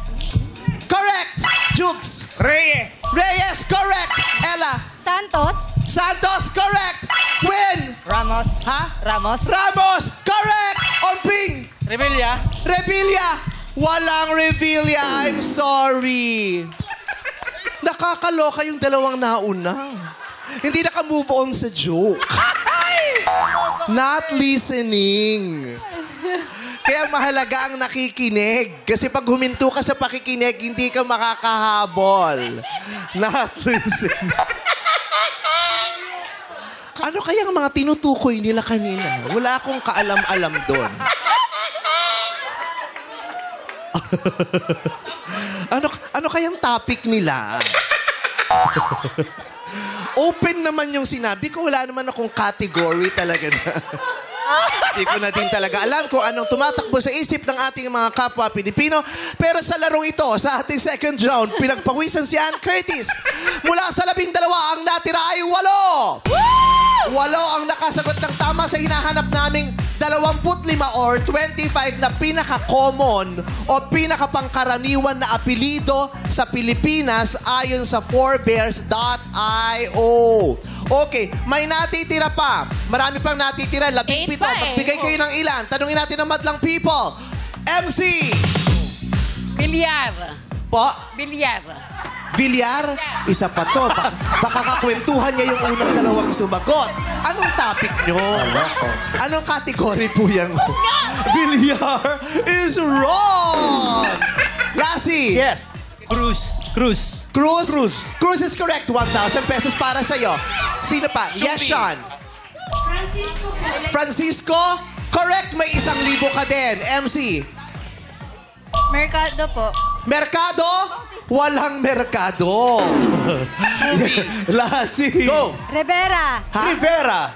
Correct. Jukes. Reyes? Reyes. Correct. Ella. Santos. Santos. Correct. Quinn. Ramos. Ha? Ramos. Ramos. Correct. Omping. Revilla? Revilla. Walang Revilla. I'm sorry. Nakakaloka yung dalawang nauna. Hindi naka-move on sa joke. Not listening. Kaya mahalaga ang nakikinig. Kasi pag huminto ka sa pakikinig, hindi ka makakahabol. Not listening. Ano kayang mga tinutukoy nila kanina? Wala akong kaalam-alam doon. ano kayang topic nila? Open naman yung sinabi ko. Wala naman akong category talaga na. Hindi ko na din talaga alam kung anong tumatakbo sa isip ng ating mga kapwa Pilipino. Pero sa larong ito, sa ating second round, pinagpawisan si Ann Curtis. Mula sa 12, ang natira ay 8. 8 ang nakasagot ng tama sa hinahanap naming 25 or 25 na pinaka-common o pinaka-pangkaraniwan na apelido sa Pilipinas ayon sa 4bears.io. Okay, may natitira pa. Marami pang natitira. 17. Magbigay kayo ng ilan. Tanungin natin ang madlang people. MC! Bilyar. Po? Bilyar. Villar? Isa pa to. Baka kakwentuhan niya yung unang dalawang sumagot. Anong topic nyo? Anong category po yan? Villar is wrong! Lassie! Yes. Cruz. Cruz is correct. 1,000 pesos para sa'yo. Sino pa? Yes, Sean. Francisco? Correct. May 1,000 ka din. MC? Mercado po. Mercado? Walang merkado. Lassie. Go. Rivera. Ha? Rivera.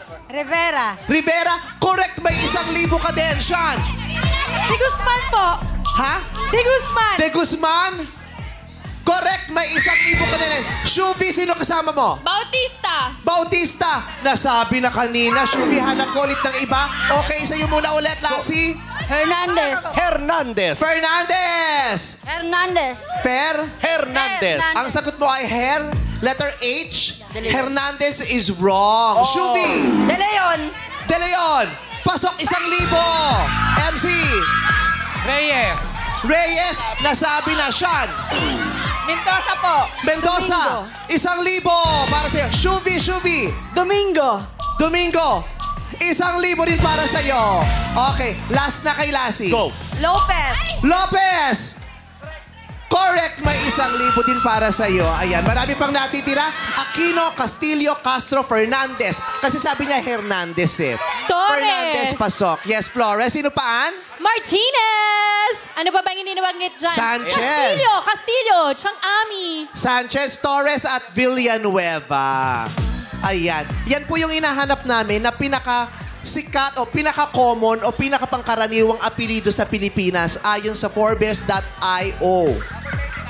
Rivera? Correct. May 1,000 ka din. Sean? De Guzman po. Ha? De Guzman. De Guzman? Correct. May 1,000 ka din. Shubi, sino kasama mo? Bautista. Nasabi na kanina. Shubi, hanap ko ulit ng iba. Okay, sa'yo muna ulit, Lassie. Hernandez. Fernandez. Hernandez. Ang sagot mo ay letter H. Hernandez is wrong. Shubi. De Leon. Pasok 1,000. MC. Reyes. Nasabi na. Sean. Mendoza po. Mendoza. 1,000 para sa'yo. Shubi. Domingo. 1,000 rin para sa'yo. Okay, last na kay Lassie. Go. Lopez. Correct, may 1,000 din para sa iyo. Ayan, marami pang natitira. Aquino, Castillo, Castro, Fernandez. Kasi sabi niya Hernandez eh. Torres. Fernandez, pasok. Yes, Flores. Sino paan? Martinez! Ano pa ba yung iniwanggit dyan? Sanchez. Castillo, Chang Ami. Sanchez, Torres at Villanueva. Ayan. Yan po yung hinahanap namin na sikat o pinaka-common o pinaka-pangkaraniwang apelido sa Pilipinas ayon sa Forbes.io.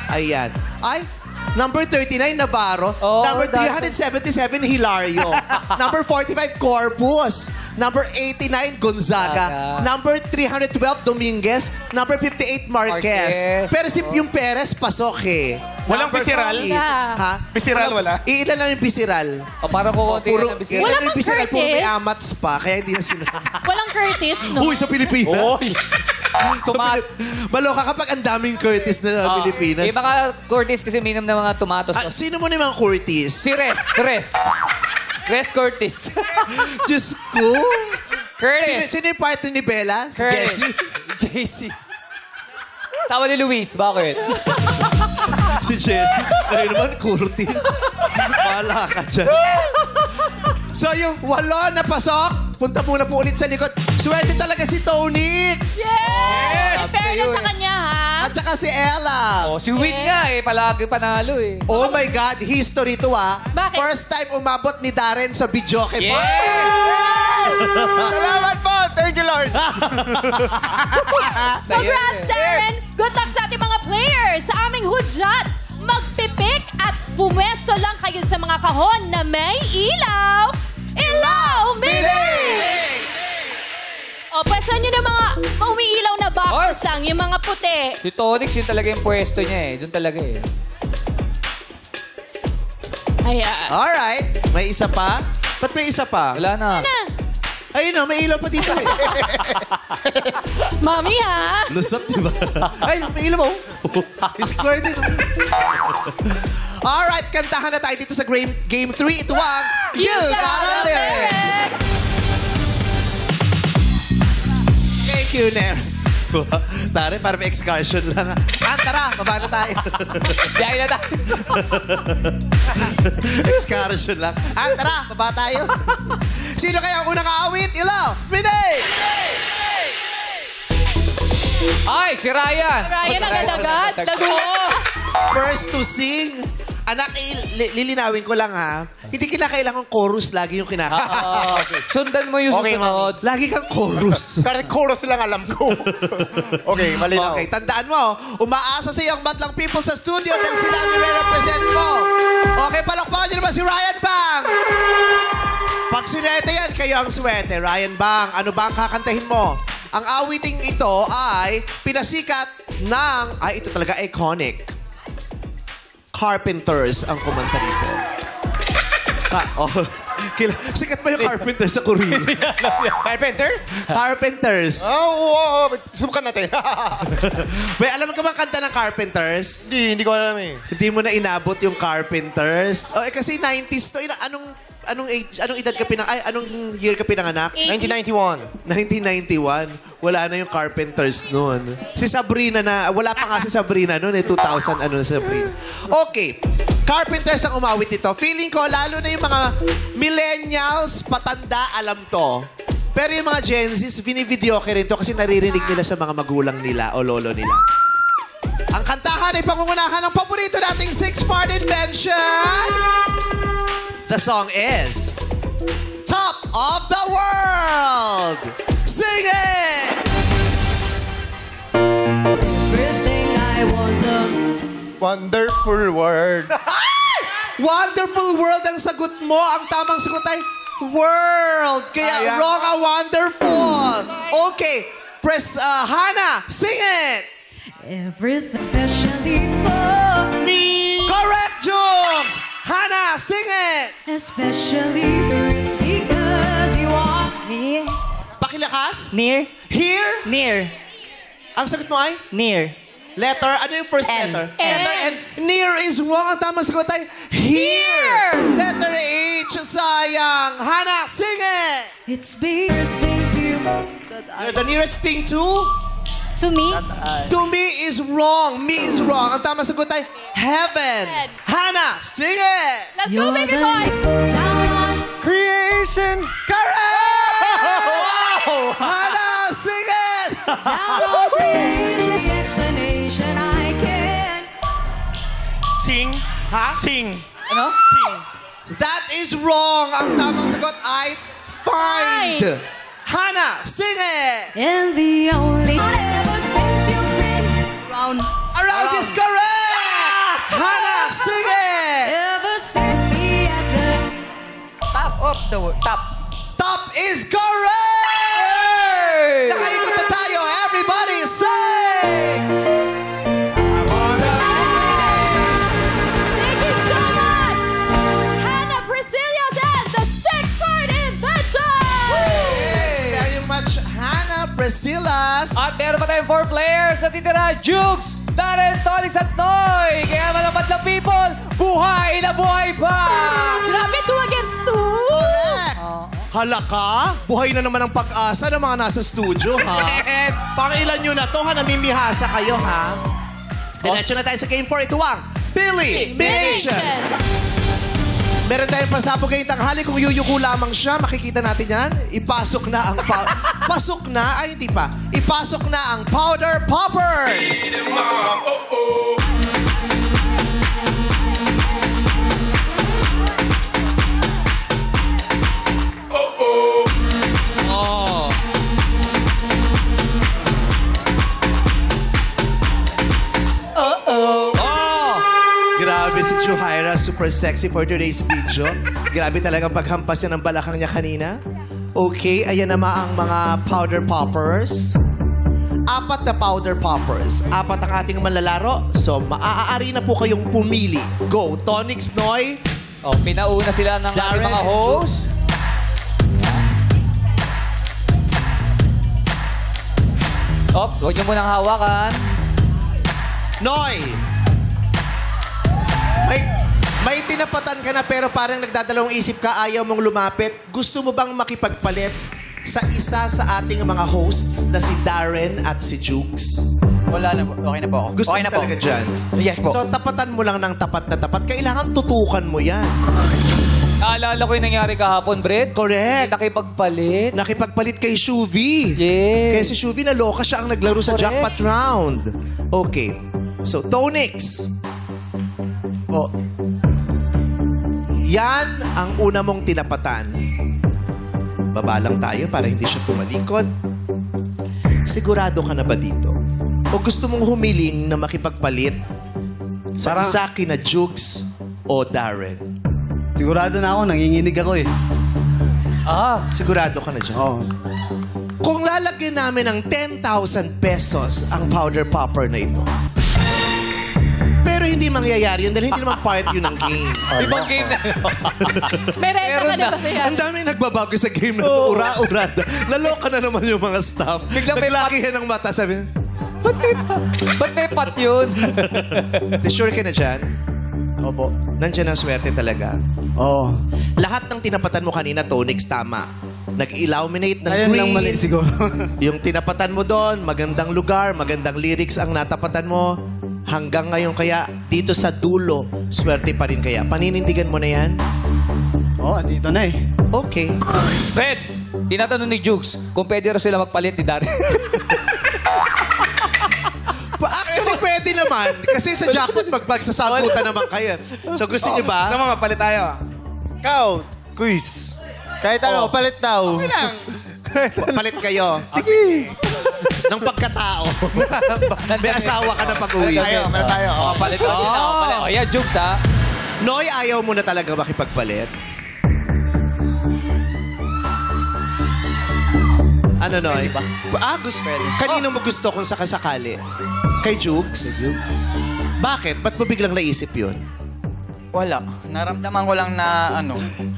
Ayan. Ay, number 39, Navarro. Oh, Number 377, Hilario. Number 45, Corpus. Number 89, Gonzaga. Number 312, Dominguez. Number 58, Marquez. Pero si yung Perez, pasok eh. Walang Number Bisiral? 48. Ha? Bisiral wala? Ilan lang yung Bisiral. O, parang kukunti Puro, na ng bisita. Wala ilan yung bang Bisiral, puro may Curtis? amats pa. Kaya hindi na sila. Walang Curtis, no? Uy, sa Pilipinas. Oy! Maloka kapag ang daming Curtis na Pilipinas. Yung mga Curtis kasi minum ng mga tomatos. Sino mo naman Curtis? Si Res Curtis. Diyos ko. Curtis. Sino yung partner ni Bella? Si Curtis. Jessie? JC. Sama ni Luis, bakit? Si Jessie. Ngayon naman, Curtis. Bahala ka dyan. So, yung 8 na pasok, punta muna po ulit sa likod. Swerte talaga si Tonix. Yes! Yes! Fairness sa kanya, ha? At saka si Ella. Oh, si Win nga eh, palagi panalo eh. Oh my God, history to ah. Bakit? First time umabot ni Darren sa videoke pa. Salamat po! Thank you, Lord! Congrats, Darren! Good luck sa ating mga players sa aming hudyat. Magpipik at pumwesto lang kayo sa mga kahon na may ilaw. Ilaw, Milig! O, pwesto nyo ng mga umiilaw na boxes lang, yung mga puti. Si Tonix, yun talaga yung pwesto niya eh. Doon talaga eh. Ayan. Alright, may isa pa? Ba't may isa pa? Wala na. Ayun o, may ilaw pa dito eh. Mami, ha? Lusot, di ba? Ay, may ilaw mo. Square din. Alright, kantahan na tayo dito sa Game 3. Ito ang You Got a Lyric. Thank you, Ner. Tare, para may excursion lang. Tara, baba na tayo. Biyahe na tayo. Excursion lang. Tara, baba tayo. Sino kaya ang unang aawit? Ilaw! Pinay! Ay, si Ryan. Ryan, agad-agad. First to sing. Anak, lilinawin ko lang ha. Hindi kinakailangan chorus lagi yung kinakailangan. Sundan mo yung Okay, susunod. Lagi kang chorus. Kasi chorus lang alam ko. Okay, malinaw. Okay, tandaan mo, umaasa sa iyo ang Madlang People sa studio dahil sila ang nire-represent mo. Okay, palakpakan niyo naman si Ryan Bang. Pag sinwerte yan, kayo ang swerte. Ryan Bang, ano ba ang kakantahin mo? Ang awiting ito ay pinasikat ng, ito talaga iconic. Carpenters ang kumanta rito. Sikat ba yung Carpenters sa Korea? Carpenters? Carpenters. Oo. Subukan natin. May alam ka bang kanta ng Carpenters? Hindi ko alam eh. Hindi mo na inabot yung Carpenters? Kasi 90s to. Anong edad ka anong year ka pinanganak? 1991. 1991. Wala na yung Carpenters noon. Si Sabrina wala pa nga si Sabrina noon 2000 na Sabrina. Okay. Carpenters ang umawit nito. Feeling ko, lalo na yung mga millennials, patanda, alam to. Pero yung mga Gen Zs, binivideoke rin to kasi naririnig nila sa mga magulang nila o lolo nila. Ang kantahan ay pangungunahan ng paborito nating six-part invention. The song is Top of the World! Sing it! Everything I want Wonderful world. Wonderful world ang sagot mo. Ang tamang sagot ay world. Kaya wrong ang wonderful. Okay. Press Hannah. Sing it. everything especially for Me. Correct, Jules. Hannah, sing it. especially for it's because you are near. Pakilakas. Near. Here. Near. Ang sagot mo ay? Near. Letter. Ano yung first N. letter? N. Letter N. Near is wrong. Ang tamang sagot ay here. Letter H. Sayang. Hannah, sing it. It's the nearest thing to The nearest thing to? To me? To me is wrong. Me is wrong. Ang tamang sagot ay heaven. Hannah, sing it! Let's go, baby boy! Creation. Correct! Hannah, sing it! Explanation I can. Sing. Ha? Sing. Ano? That is wrong. Ang tamang sagot ay find. Hannah, sing it! And the only ever since you've been Around is correct! Hannah, sing it! ever set me at the Top is correct! Nakaikot na tayo. Everybody sing! Thank you so much! Hannah Priscillas and the six-part inventor! Very much, Hannah Priscillas. At meron pa tayong 4 players na titira. Jukes, Darren, Tonix at Noy. Kaya malamat na people, buhay na buhay pa! Grabe, 2 against 2! Halaka? Buhay na naman ang pag-asa ng mga nasa studio, ha? Pangilan nyo na to, ha? Namimihasa kayo, ha? Diretso na tayo sa Game 4. Ito ang Elimination! Meron tayong pasabog ngayong tanghali. Kung yuyuko lamang siya, makikita natin yan. Ipasok na ang pasok na, ay hindi pa. Ipasok na ang Powder Poppers! Oh. Oh! Grabe si Juhaira, super sexy for today's video. Grabe talagang paghampas niya ng balakang niya kanina. Okay, ayan naman ang mga powder poppers. 4 na powder poppers. 4 ang ating manlalaro. So, maaari na po kayong pumili. Go, Tonix, Noy. Oh, pinauna sila ng ating Darren mga and host. Oh, huwag niyo munang hawakan. Noy! May tinapatan ka na pero parang nagdadalawang isip ka, ayaw mong lumapit. Gusto mo bang makipagpalit sa isa sa ating mga hosts na si Darren at si Jukes? Wala na po. Okay na po ako. Gusto okay mo na po. talaga dyan? Yes po. So, tapatan mo lang ng tapat na tapat. Kailangan tutukan mo yan. Naalala ko yung nangyari kahapon, Brett. Correct. Nakipagpalit. Nakipagpalit kay Shuvi. Yes. Kaya si Shuvi naloka siya ang naglaro sa Correct. jackpot round. Okay. So, Tonix. Po. Yan ang una mong tinapatan. Baba lang tayo para hindi siya tumalikod. Sigurado ka na ba dito? O gusto mong humiling na makipagpalit sa isa kina Jukes o Darren? Sigurado na ako, nanginginig ako eh. Sigurado ka na dyan? Oo. Kung lalagyan namin ng 10,000 pesos ang powder popper na ito, pero hindi mangyayari yun dahil hindi naman part yun ng game. Ibang game na. Merenda ka na ba yan? Ang dami nagbabago sa game na ito. Ura-urada. Naloka na naman yung mga staff. Biglang may Naglakihan ng mata. Sabi, Ba't may pat yun? sure ka na dyan? Opo. Nandiyan ang swerte talaga. Oo. Lahat ng tinapatan mo kanina, Tonix, tama. Nag-illuminate ng Ayun green. lang mali siguro. Yung tinapatan mo doon, magandang lugar, magandang lyrics ang natapatan mo. Hanggang ngayon kaya, dito sa dulo, swerte pa rin kaya. Paninindigan mo na yan? Oo, andito na eh. Okay. Brett, tinatanong ni Jukes kung pwede rin sila magpalit ni Darren. Actually, pwede naman. Kasi sa jackpot, magsasagutan naman kayo. So, gusto niyo ba? Sama, palit tayo. Ikaw, quiz. Kahit ano, palit daw. Okay lang. Palit kayo. Sige. Ng pagkatao. May asawa ka na pag-uwi. Palit tayo. Palit ko din ako. Palit. Oh, yeah, Jukes ha. Noy, ayaw mo na talaga makipagpalit? Ano, Noy? Gusto. Kanino mo gusto kung sakasakali? Kay Jukes? Bakit? Ba't mo biglang naisip yun? Wala. Naramdaman ko lang na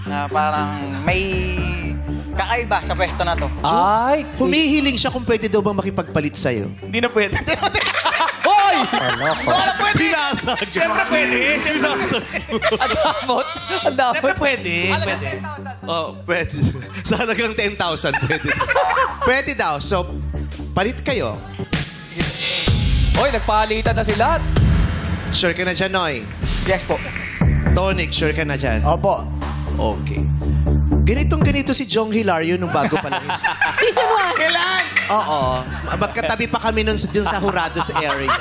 na parang may kakaiba sa pwesto na to. Ay! Humihiling siya kung pwede daw bang makipagpalit sa'yo. Hindi na pwede. Hoy! Wala pwede. Pinasag! Siyempre pwede. Pinasag! Ang damot. Ang damot. Siyempre pwede. Pwede. Oh, pwede. Sa halagang 10,000, pwede. Pwede daw. So, palit kayo. Hoy, nagpalitan na sila. Sure ka na dyan, Noy? Yes po. Tonic, sure ka na dyan? Opo. Okay. Ganito si Jong Hilario nung bago pa lang. Season 1. Kailan? Oo. Magkatabi pa kami nun dun sa Jurados area.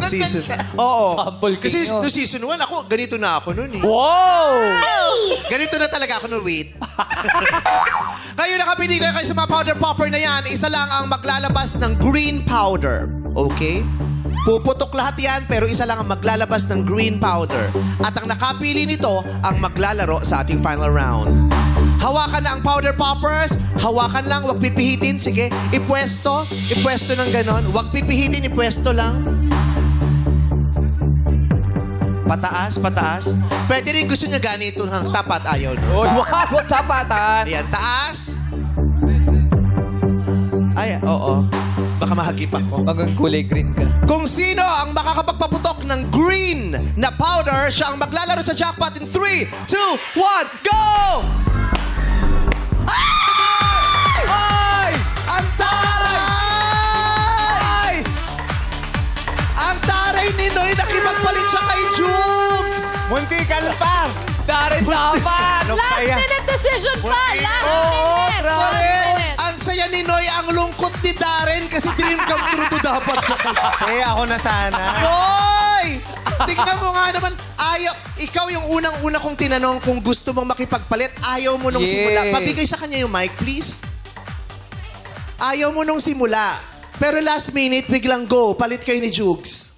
season. Oo. Sample king Kasi yun. no season 1 ako, ganito na ako nun eh. Wow! Ganito na talaga ako nun, wait. Ngayon nakapili na kayo sa mga powder popper na yan. Isa lang ang maglalabas ng green powder. Okay? Puputok lahat yan, pero isa lang ang maglalabas ng green powder. At ang nakapili nito ang maglalaro sa ating final round. Hawakan na ang powder poppers. Hawakan lang, wag pipihitin. Sige, ipwesto ng ganon. Wag pipihitin, ipwesto lang. Pataas. Pwede rin gusto niya ganito ng tapat, ayaw. Hoy, wag tapatan. Ayan, taas. Ay, oo. Baka mahagip ako. Bagang kulay green ka. Kung sino ang makakapagpaputok ng green na powder, siya ang maglalaro sa jackpot in 3, 2, 1, go! Ay! Ang taray! Ang taray ni Noy, nakipagpalit siya kay Jugs! Muntikan pa! Darin dapat! Last minute decision pa! Last minute! Correct! Ang saya ni Noy, ang lungkot ni Darren kasi dream come true to dapat sa Eh, ako na sana. Noy! Tingnan mo nga naman, ikaw yung unang-una kong tinanong kung gusto mong makipagpalit, ayaw mo nung simula. Pabigay sa kanya yung mic, please. Ayaw mo nung simula. Pero last minute, biglang go, palit kayo ni Jugs.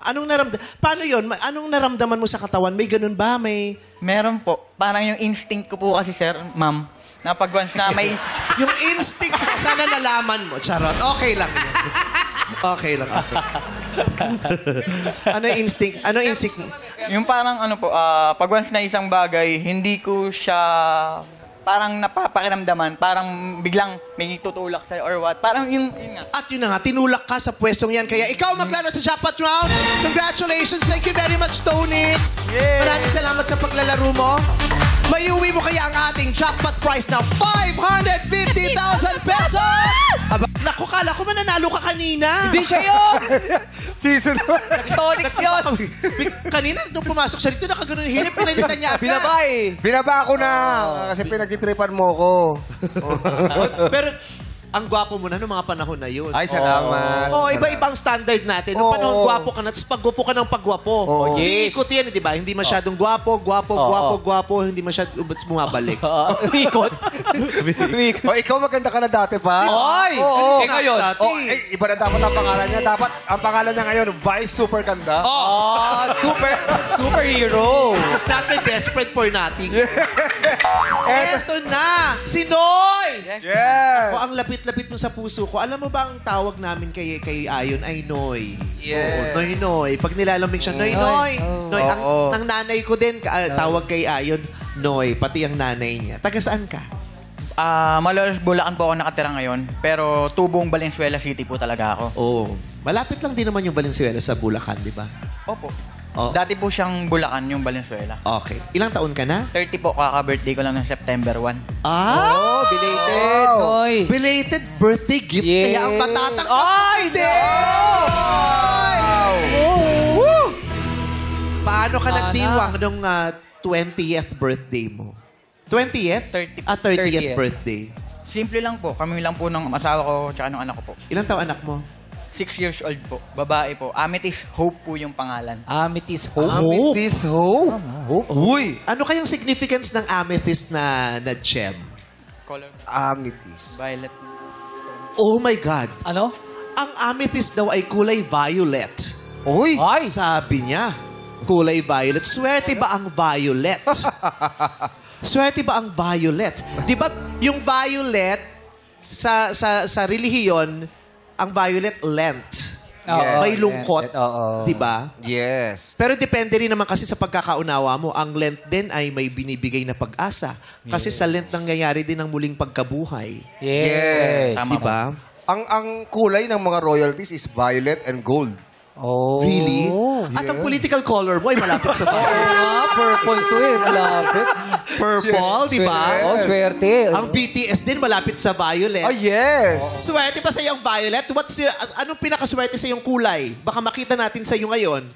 Anong naramdaman? Paano yun? Anong naramdaman mo sa katawan? May ganun ba? Meron po. Parang yung instinct ko po kasi, sir, ma'am, na pag once na may... Yung instinct mo, sana nalaman mo. Charot. Okay lang yan. Okay lang ako. Ano yung instinct? Ano yung instinct? Yung parang ano po, pag once na isang bagay, hindi ko siya parang napapakiramdaman, parang biglang may tutulak sa'yo or what. Parang yun nga. At yun na nga, tinulak ka sa pwestong yan. Kaya ikaw maglaro sa jackpot round. Congratulations. Thank you very much, Tonix. Maraming salamat sa paglalaro mo. Maiuwi mo kaya ang ating jackpot prize na 550,000 pesos! Aba, naku, kala ko mananalo ka kanina. Hindi siya yun! Season 1. Tonics yun! Kanina, nung pumasok siya dito, nakaganon hilip, pinalitan niya. Binaba eh. Binaba ko na. Kasi pinagtitripan mo ko. Pero, ang gwapo mo na noong mga panahon na yun. Ay, salamat. Oo, iba-ibang standard natin. Noong panahon, gwapo ka na, tapos pagwapo ka ng pagwapo. Hindi ikot yan, di ba? Hindi masyadong gwapo. Hindi masyadong bumabalik. Ikot. O, ikaw maganda ka na dati pa. Oy! Oo. Eh ngayon. Iba na dapat ang pangalan niya. Dapat ang pangalan niya ngayon, Vice Super Ganda. Superhero. It's not my best friend for nothing. Eto na! Si Noy! Yes. Ako, ang lapit-lapit mo sa puso ko. Alam mo ba ang tawag namin kay Ayon ay Noy? Yes. Oo, Noy. Pag nilalamig siya, Noy. Noy, ang nanay ko din, tawag kay Ayon, Noy. Pati ang nanay niya. Taga saan ka? Malolos Bulacan po ako nakatira ngayon. Pero tubong Valenzuela City po talaga ako. Oo. Malapit lang din naman yung Valenzuela sa Bulacan, di ba? Opo. Oh. Dati po siyang Bulacan, yung Valenzuela. Okay. Ilang taon ka na? 30 po, kaka-birthday ko lang ng September 1. Ah! Belated, Noy. Belated birthday gift. Yeah. Kaya ang matatang Ay, hindi! Paano ka nagdiwang nung 20th birthday mo? 20th? 30th birthday. Simple lang po. Kami lang po ng asawa ko tsaka ng anak ko po. Ilang taon anak mo? 6 years old po. Babae po. Amethyst Hope po yung pangalan. Amethyst Hope. Amethyst Hope. Uy! Ano kayang significance ng amethyst na gem? Color. Amethyst. Violet. Oh my God! Ano? Ang amethyst daw ay kulay violet. Uy! Ay! Sabi niya, kulay violet. Swerte ba ang violet? Swerte ba ang violet? Di ba yung violet sa relihiyon, ang violet Lent. Oo, May lungkot. oo. Di ba? Yes. Pero depende rin naman kasi sa pagkakaunawa mo. Ang Lent din ay may binibigay na pag-asa. Kasi sa Lent nangyayari din ang muling pagkabuhay. Yes. Tama Di ba? Ang kulay ng mga royalties is violet and gold. Oh. Really? At ang political color mo ay malapit sa Oo violet. nga, purple to eh. Malapit. Purple, di ba? Oh, swerte. Ang BTS din malapit sa violet. Oh, yes. Swerte ba sa iyong violet? Anong pinakaswerte sa iyong kulay? Baka makita natin sa iyo ngayon.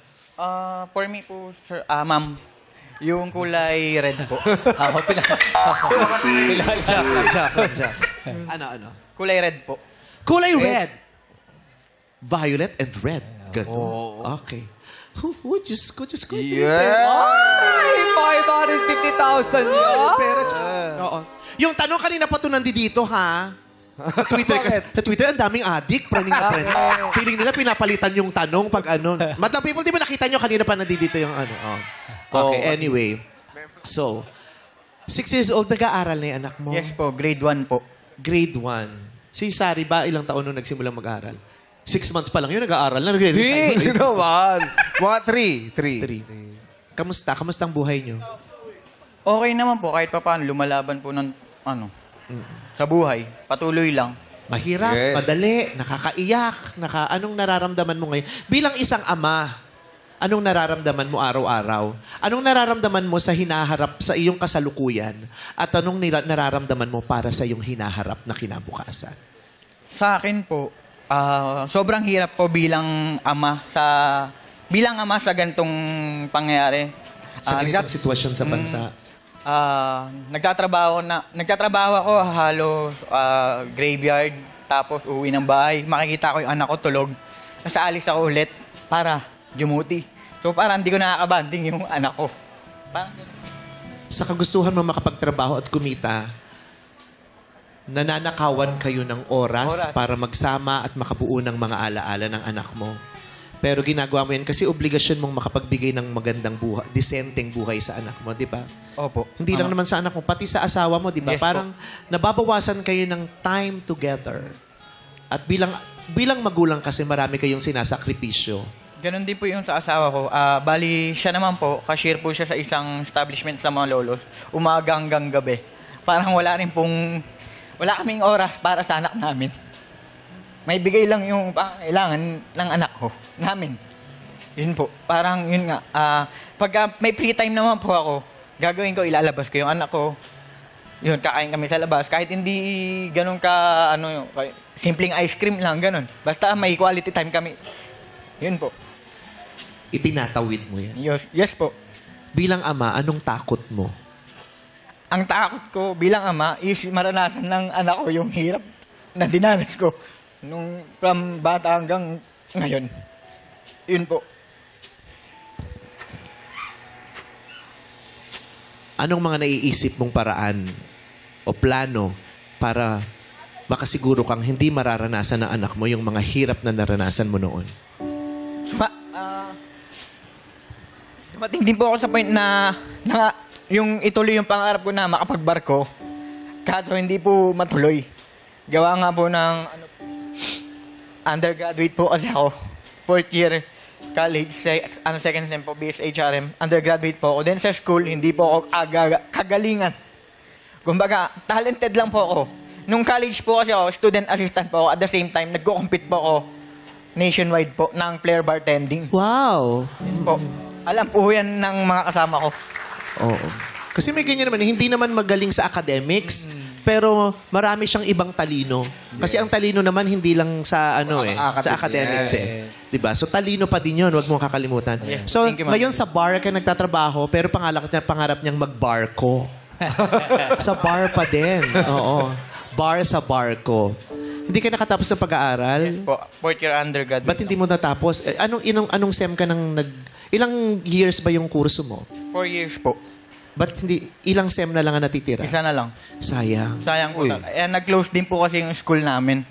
For me po, sir, ma'am, yung kulay red po. Ako Jack. Ano? Kulay red po. Kulay red. Violet and red. Ganun. Okay. Diyos ko. Ay, 550,000 yun. Pero, oo. Yung tanong kanina pa ito nandito, ha? Sa Twitter, kasi sa Twitter, ang daming addict. Praning. Feeling nila pinapalitan yung tanong pag ano. Madam people, di ba nakita nyo kanina pa nandito yung ano? Oh. Okay, anyway. So, 6 years old, nag-aaral na yung anak mo? Yes po, grade 1 po. Grade 1. Si Sari ba, ilang taon nung nagsimulang mag-aaral? 6 months pa lang yun, nag-aaral na. Nag-resign. Hindi naman. Mga 3. Kamusta ang buhay nyo? Okay naman po, kahit pa paano, lumalaban po ng, sa buhay. Patuloy lang. Mahirap, Yes. madali, nakakaiyak, anong nararamdaman mo ngayon? Bilang isang ama, anong nararamdaman mo araw-araw? Anong nararamdaman mo sa hinaharap sa iyong kasalukuyan? At anong nararamdaman mo para sa iyong hinaharap na kinabukasan? Sa akin po, sobrang hirap po bilang ama sa ganitong pangyayari. Sa ganitong sitwasyon sa bansa? Nagtatrabaho ako halos graveyard, tapos uwi ng bahay. Makikita ko yung anak ko tulog. Nasa alis ako ulit para dumuti. So parang hindi ko nakakabanding yung anak ko. Sa kagustuhan mo makapagtrabaho at kumita, nananakawan kayo ng oras para magsama at makabuo ng mga alaala ng anak mo. Pero ginagawa mo yan kasi obligasyon mong makapagbigay ng magandang buhay, disenteng buhay sa anak mo, di ba? Opo. Hindi lang naman sa anak mo, pati sa asawa mo, di ba? Yes, Parang nababawasan kayo ng time together. At bilang magulang kasi marami kayong sinasakripisyo. Ganon din po yung sa asawa ko. Bali, siya naman po, cashier po siya sa isang establishment sa mga lolos. Umaga hanggang gabi. Parang wala kaming oras para sa anak namin. May bigay lang yung pangailangan ng anak ko, namin. Yun po. Parang yun nga. Pag may free time naman po ako, gagawin ko, ilalabas ko yung anak ko. Yun, kakain kami sa labas. Kahit hindi ganun simpleng ice cream lang, ganun. Basta may quality time kami. Yun po. Itinatawid mo yan. Yes po. Bilang ama, anong takot mo? Ang takot ko bilang ama is maranasan ng anak ko yung hirap na dinanas ko nung from bata hanggang ngayon. Yun po. Anong mga naiisip mong paraan o plano para makasiguro kang hindi mararanasan ng anak mo yung mga hirap na naranasan mo noon? Dumating din po ako sa point na yung ituloy yung pangarap ko na makapagbarko. Kaso hindi po matuloy. Gawa nga po ng undergraduate po kasi ako. 4th year college, second sem po, BSHRM. Undergraduate po ako. Then sa school, hindi po ako kagalingan. Kumbaga, talented lang po ako. Nung college po kasi ako, student assistant po ako. At the same time, nagko-compete po ako nationwide po ng flair bartending. Wow! Yes po. Alam po yan ng mga kasama ko. Oo. Kasi may ganyan naman, hindi naman magaling sa academics, pero marami siyang ibang talino. Kasi ang talino naman hindi lang sa sa academics eh. 'Di ba? So talino pa din 'yon, 'wag mong kakalimutan. Yes. So Thank you, ma'am. ngayon sa bar ka nagtatrabaho, pero pangarap niyang magbarko. Sa bar pa din. Oo. Bar sa barko. Hindi ka nakatapos ng pag-aaral? Yes po. 4th year undergraduate. Ba't hindi mo natapos? Anong sem ka ilang years ba yung kurso mo? 4 years po. Ba't hindi, ilang sem na lang ang natitira? Isa na lang. Sayang. Sayang po. Nag-close din po kasi yung school namin.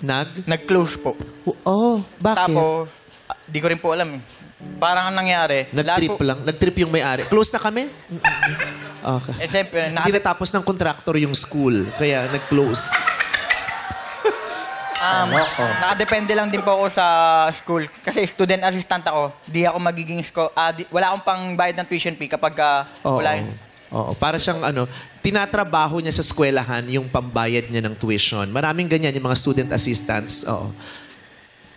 Nag-close po. Oh, bakit? Tapos, di ko rin po alam eh. Parang ang nangyari. Nag-trip lang. Nag-trip yung may-ari. Close na kami? Okay. Eh, siyempre, Hindi natapos ng contractor yung school. Kaya nag-close. Nakadepende lang din po ako sa school. Kasi student assistant ako. Di ako magiging wala akong pang bayad ng tuition fee kapag wala yun. Oo. Para siyang tinatrabaho niya sa eskwelahan yung pambayad niya ng tuition. Maraming ganyan yung mga student assistants. Oo.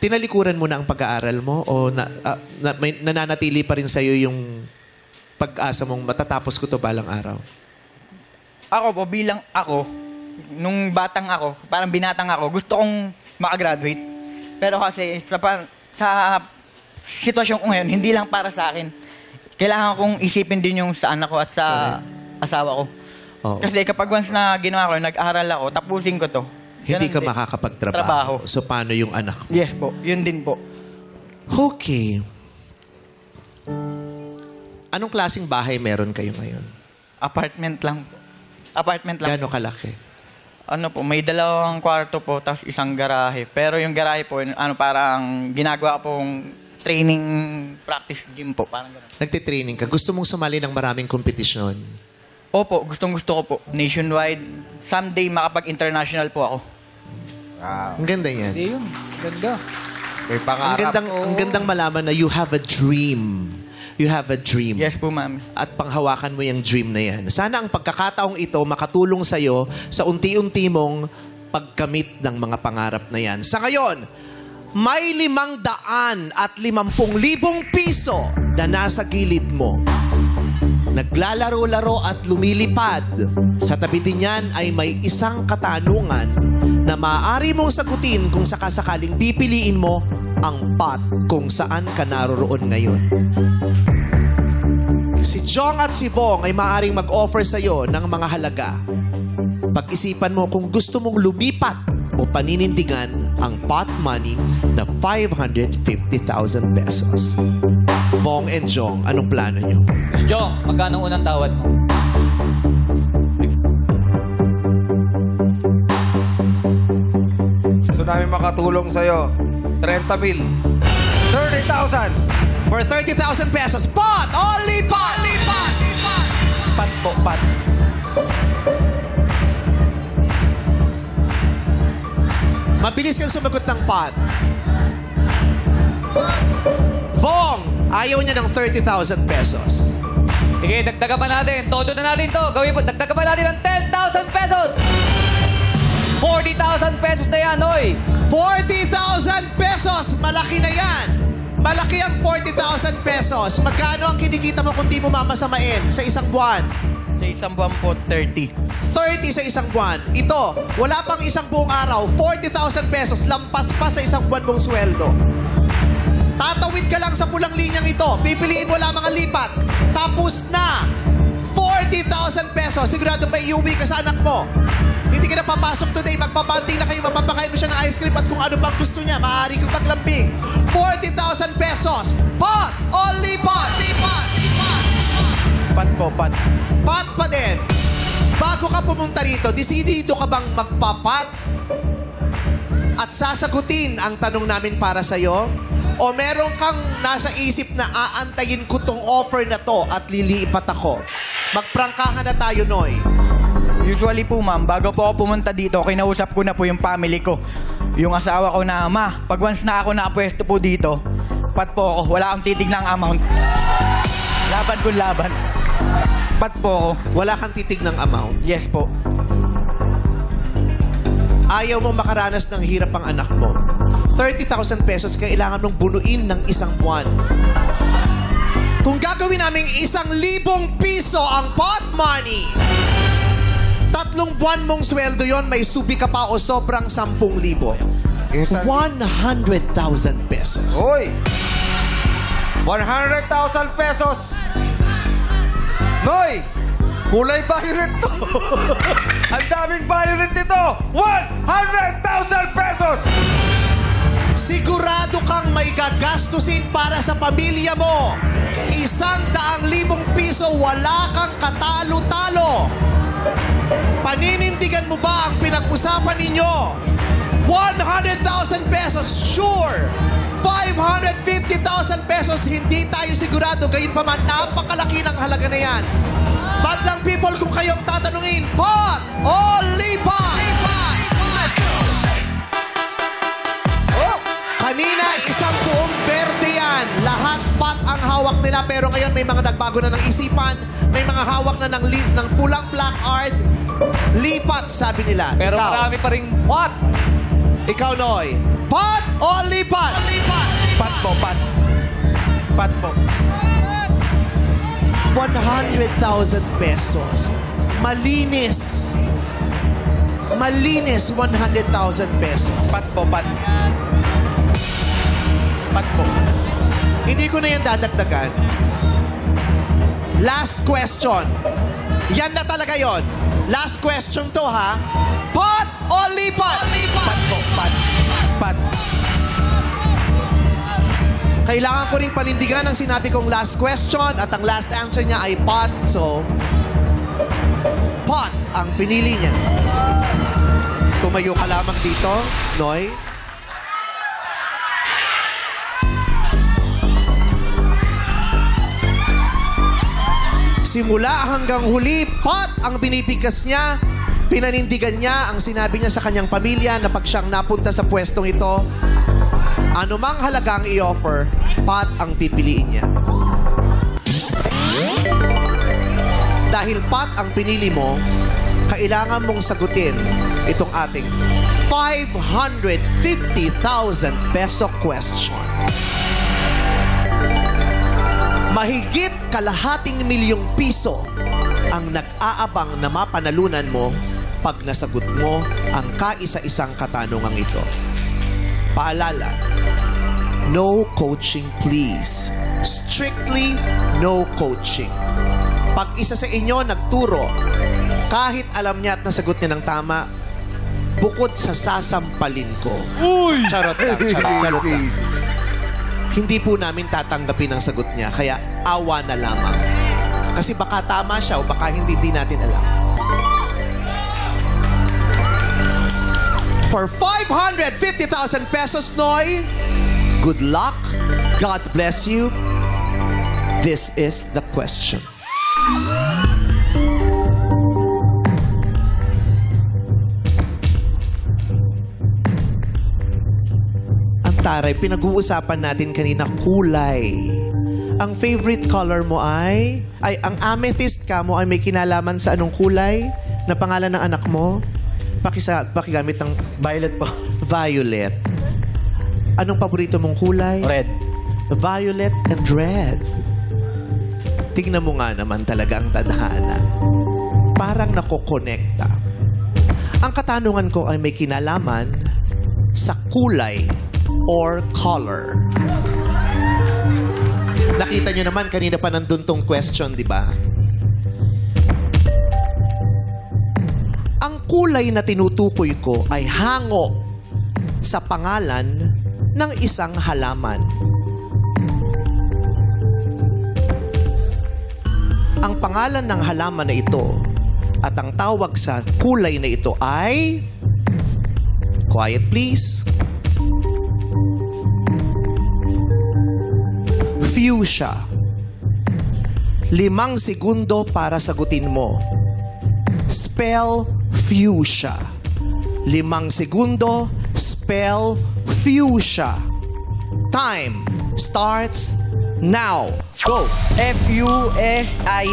tinalikuran mo na ang pag-aaral mo o may nananatili pa rin sa'yo yung pag-asa mong matatapos ko to balang araw? Ako po, bilang ako, nung batang ako, parang binatang ako, gusto kong makagraduate. Pero kasi sa sitwasyon ko ngayon, hindi lang para sa akin. Kailangan kong isipin din yung sa anak ko at sa asawa ko. Oo. Kasi kapag once na ginawa ko, nag-aral ako, tapusin ko to. Hindi ka Ganun din. makakapagtrabaho. Trabaho. So, paano yung anak mo? Yes po, yun din po. Okay. Anong klaseng bahay meron kayo ngayon? Apartment lang po. Apartment lang. Gano'ng kalaki? Ano po, may 2 kwarto po, tapos isang garahe. Pero yung garahe po, parang ginagawa pong training practice gym po. Parang gano'n. Nagtitraining ka. Gusto mong sumali ng maraming kompetisyon? Opo, gustong-gusto ko po. Nationwide. Someday, makapag-international po ako. Ang ganda yan. Hindi yun. Ganda. May pangarap. Ang gandang malaman na you have a dream. You have a dream. Yes po, ma'am. At panghawakan mo yung dream na yan. Sana ang pagkakataong ito makatulong sa'yo sa unti-unti mong pagkamit ng mga pangarap na yan. Sa ngayon, may 550,000 piso na nasa gilid mo. Naglalaro-laro at lumilipad. Sa tabi din yan ay may isang katanungan na maaari mong sagutin kung sakasakaling pipiliin mo ang pot kung saan ka naroroon ngayon. Si Jong at si Bong ay maaaring mag-offer sa'yo ng mga halaga. Pag-isipan mo kung gusto mong lumipat o paninindigan ang pot money na 550,000 pesos. Bong and Jong, anong plano nyo? Jong, magkano ang unang tawad mo? Gusto namin makatulong sa'yo. 30,000. 30,000. For 30,000 pesos, pot! Only pot! Only pot! Pat po, pat. Mabilis kang sumagot ng pot. Bong! Ayaw niya ng 30,000 pesos. Sige, dagdagan pa natin. Todo na natin to. Gawin po, dagdagan pa natin ng 10,000 pesos. 40,000 pesos na yan, oy. 40,000 pesos! Malaki na yan! Malaki ang 40,000 pesos. Magkano ang kinikita mo kung di mo mamasamain sa isang buwan? Sa isang buwan po, 30. 30 sa isang buwan. Ito, wala pang isang buong araw, 40,000 pesos, lampas pa sa isang buwan mong sweldo. Tatawid ka lang sa pulang linyang ito, pipiliin mo lamang ang lipat. Tapos na! 40,000 pesos, sigurado may iuwi ka sa anak mo. Hindi ka na papasok today, magpapanding na kayo, mapapakain mo siya ng ice cream at kung ano bang gusto niya, maaari kong paglambing. 40,000 pesos! Pot! Only pot! Only pot! Pat po, pat. Pat pa din. Bago ka pumunta rito, desidido ka bang magpapat at sasagutin ang tanong namin para sa'yo? O meron kang nasa isip na aantayin ko tong offer na to at lilipat ako? Magprangkahan na tayo, Noy. Usually po, ma'am, bago po ako pumunta dito, kinausap ko na po yung family ko. Yung asawa ko na, ma, pag once na ako nakapwesto po dito, pat po ako, wala akong titignan ang amount. Laban ko laban. Pat po ako. Wala kang titig ng amount. Yes po. Ayaw mong makaranas ng hirap ang anak mo. 30,000 pesos kailangan mong bunuin ng isang buwan. Kung gagawin naming 1,000 piso ang pot money, 3 buwan mong sweldo yon, may subi ka pa o sobrang 10,000. 100,000 pesos. Hoy! 100,000 pesos! Noy! Kulay violet to! Ang daming violet nito! 100,000 pesos! Sigurado kang may gagastusin para sa pamilya mo. 100,000 piso, wala kang katalo-talo. Paninindigan mo ba ang pinag-usapan ninyo? 100,000 pesos, sure. 550,000 pesos, hindi tayo sigurado. Gayunpaman, napakalaki ng halaga na yan. Madlang people, kung kayong tatanungin, pot o lipat? Oh, kanina, 1 buong berde yan. Lahat pot ang hawak nila, pero ngayon may mga nagbago na ng isipan. May mga hawak na ng pulang black art. Lipat, sabi nila. Pero Ikaw, marami pa rin pot. Ikaw, Noy, Pot o lipat? Pat po, pat. Pat po. 100,000 pesos. Malinis. Malinis 100,000 pesos. Pat po, pat. Pat po. Hindi ko na yan dadagdagan. Last question. Yan na talaga yon. Last question to, ha? Pot o lipat? Pat po, pat. Pat. Kailangan ko rin panindigan ang sinabi kong last question at ang last answer niya ay pot. So, pot ang pinili niya. Tumayo ka lamang dito, Noy. Simula hanggang huli, pot ang binibigkas niya. Pinanindigan niya ang sinabi niya sa kanyang pamilya na pag siyang napunta sa pwestong ito, anumang halagang i-offer, pot ang pipiliin niya. Dahil pot ang pinili mo, kailangan mong sagutin itong ating 550,000 peso question. Mahigit kalahating milyong piso ang nag-aabang na mapanalunan mo pag nasagot mo ang kaisa-isang katanungang ito. Paalala, no coaching please. Strictly no coaching. Pag isa sa inyo nagturo, kahit alam niya at nasagot niya ng tama, bukod sa sasampalin ko. Uy! Charot lang, charot lang. Hindi po namin tatanggapin ang sagot niya, kaya awa na lamang. Kasi baka tama siya o baka hindi natin alam. For 550,000 pesos, Noy, good luck, God bless you. This is the question. Taray, pinag-uusapan natin kanina kulay. Ang favorite color mo ay ang amethyst ka mo ay may kinalaman sa anong kulay na pangalan ng anak mo? Pakigamit ng Violet po. Violet. Anong paborito mong kulay? Red. Violet and red. Tingnan mo nga naman talaga ang tadhana. Parang nakokonekta. Ang katanungan ko ay may kinalaman sa kulay or color. Nakita nyo naman, kanina pa nandun tong question, di ba? Ang kulay na tinutukoy ko ay hango sa pangalan ng isang halaman. Ang pangalan ng halaman na ito at ang tawag sa kulay na ito ay... Quiet please. Fuchsia. 5 segundo para sagutin mo. Spell fuchsia. 5 segundo, spell fuchsia. Time starts now. Go. F-U-S-I-A.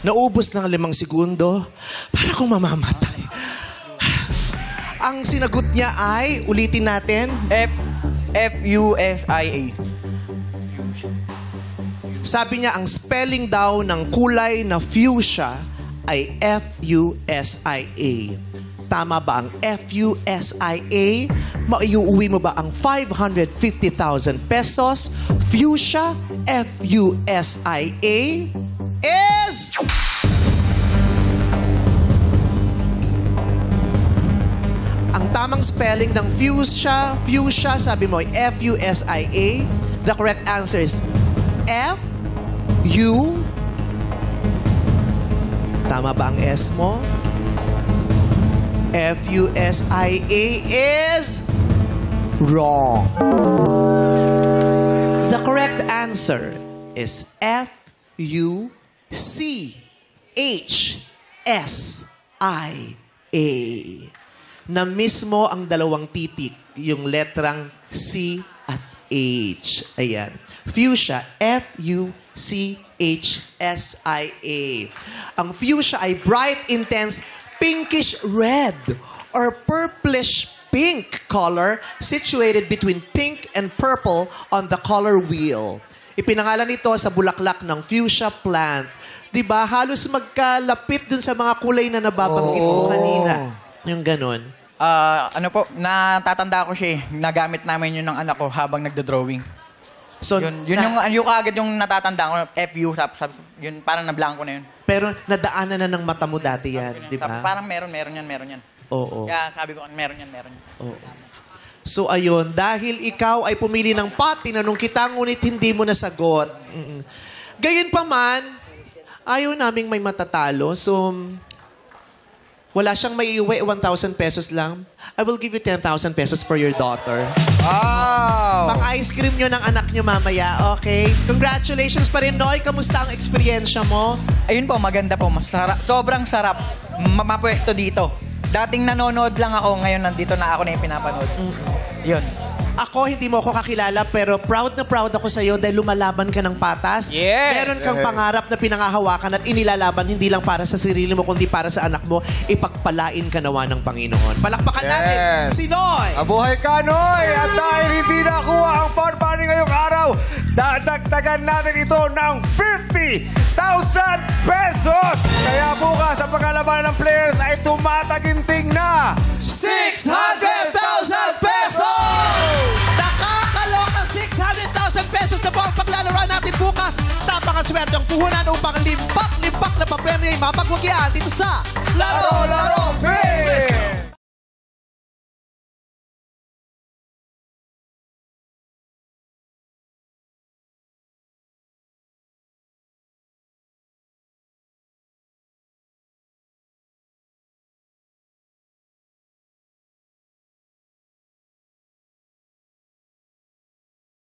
Naubos ng 5 segundo para kung mamamatay. Ang sinagot niya ay, ulitin natin. F-U-S-I-A. Sabi niya, ang spelling daw ng kulay na fuchsia ay F-U-S-I-A. Tama ba ang F-U-S-I-A? Maiuwi mo ba ang 550,000 pesos? Fuchsia, F-U-S-I-A, is... Ang tamang spelling ng fuchsia, sabi mo ay F-U-S-I-A. The correct answer is F-U. Tama ba ang S mo? F-U-S-I-A is wrong. The correct answer is F-U-C-H-S-I-A. Na mismo ang dalawang titik, yung letrang C at Ayan. Fuchsia, Fuchsia. Ang fuchsia ay bright, intense, pinkish red or purplish pink color situated between pink and purple on the color wheel. Ipinangalan ito sa bulaklak ng fuchsia plant. Diba? Halos magkalapit dun sa mga kulay na nababanggit mo kanina. Yung ganon. Ano po, natatanda ko siya eh. Nagamit namin yun ng anak ko habang nagdo-drawing. So, yung kaagad yung natatanda ko, FU, yun parang nablangko na yun. pero nadaanan na ng mata mo dati yan, di ba? Parang meron yan. Oo. Kaya sabi ko, meron yan. Oo. So, ayun, dahil ikaw ay pumili ng pot, tinanong kita, ngunit hindi mo nasagot. Gayon pa man, ayaw naming may matatalo. So, wala siyang maiuwi, 1,000 pesos lang. I will give you 10,000 pesos for your daughter. Wow! Pang-ice cream nyo ng anak nyo mamaya, okay? Congratulations pa rin, Noy. Kamusta ang eksperyensya mo? Ayun po, maganda po. Masarap. Sobrang sarap. Mapwesto dito. Dating nanonood lang ako, ngayon nandito na ako na yung pinapanood. Yun. Ako, hindi mo ako kakilala, pero proud na proud ako sa'yo dahil lumalaban ka ng patas. Yes! Meron kang pangarap na pinangahawakan at inilalaban hindi lang para sa sarili mo, kundi para sa anak mo. Ipagpalain ka nawa ng Panginoon. Palakpakan natin si Noy! Mabuhay ka, Noy! At dahil hindi nakuha ang pot money ngayong araw, dadagdagan natin ito ng 50,000 pesos! Kaya bukas sa pagkalaban ng players ay tumataginting na 600,000 pesos! Nakakaloka 600,000 pesos na po ang paglalaroan natin bukas. Tapang ang swerte ang puhunan upang limpak na papremyo ay mapagwagyan dito sa Laro!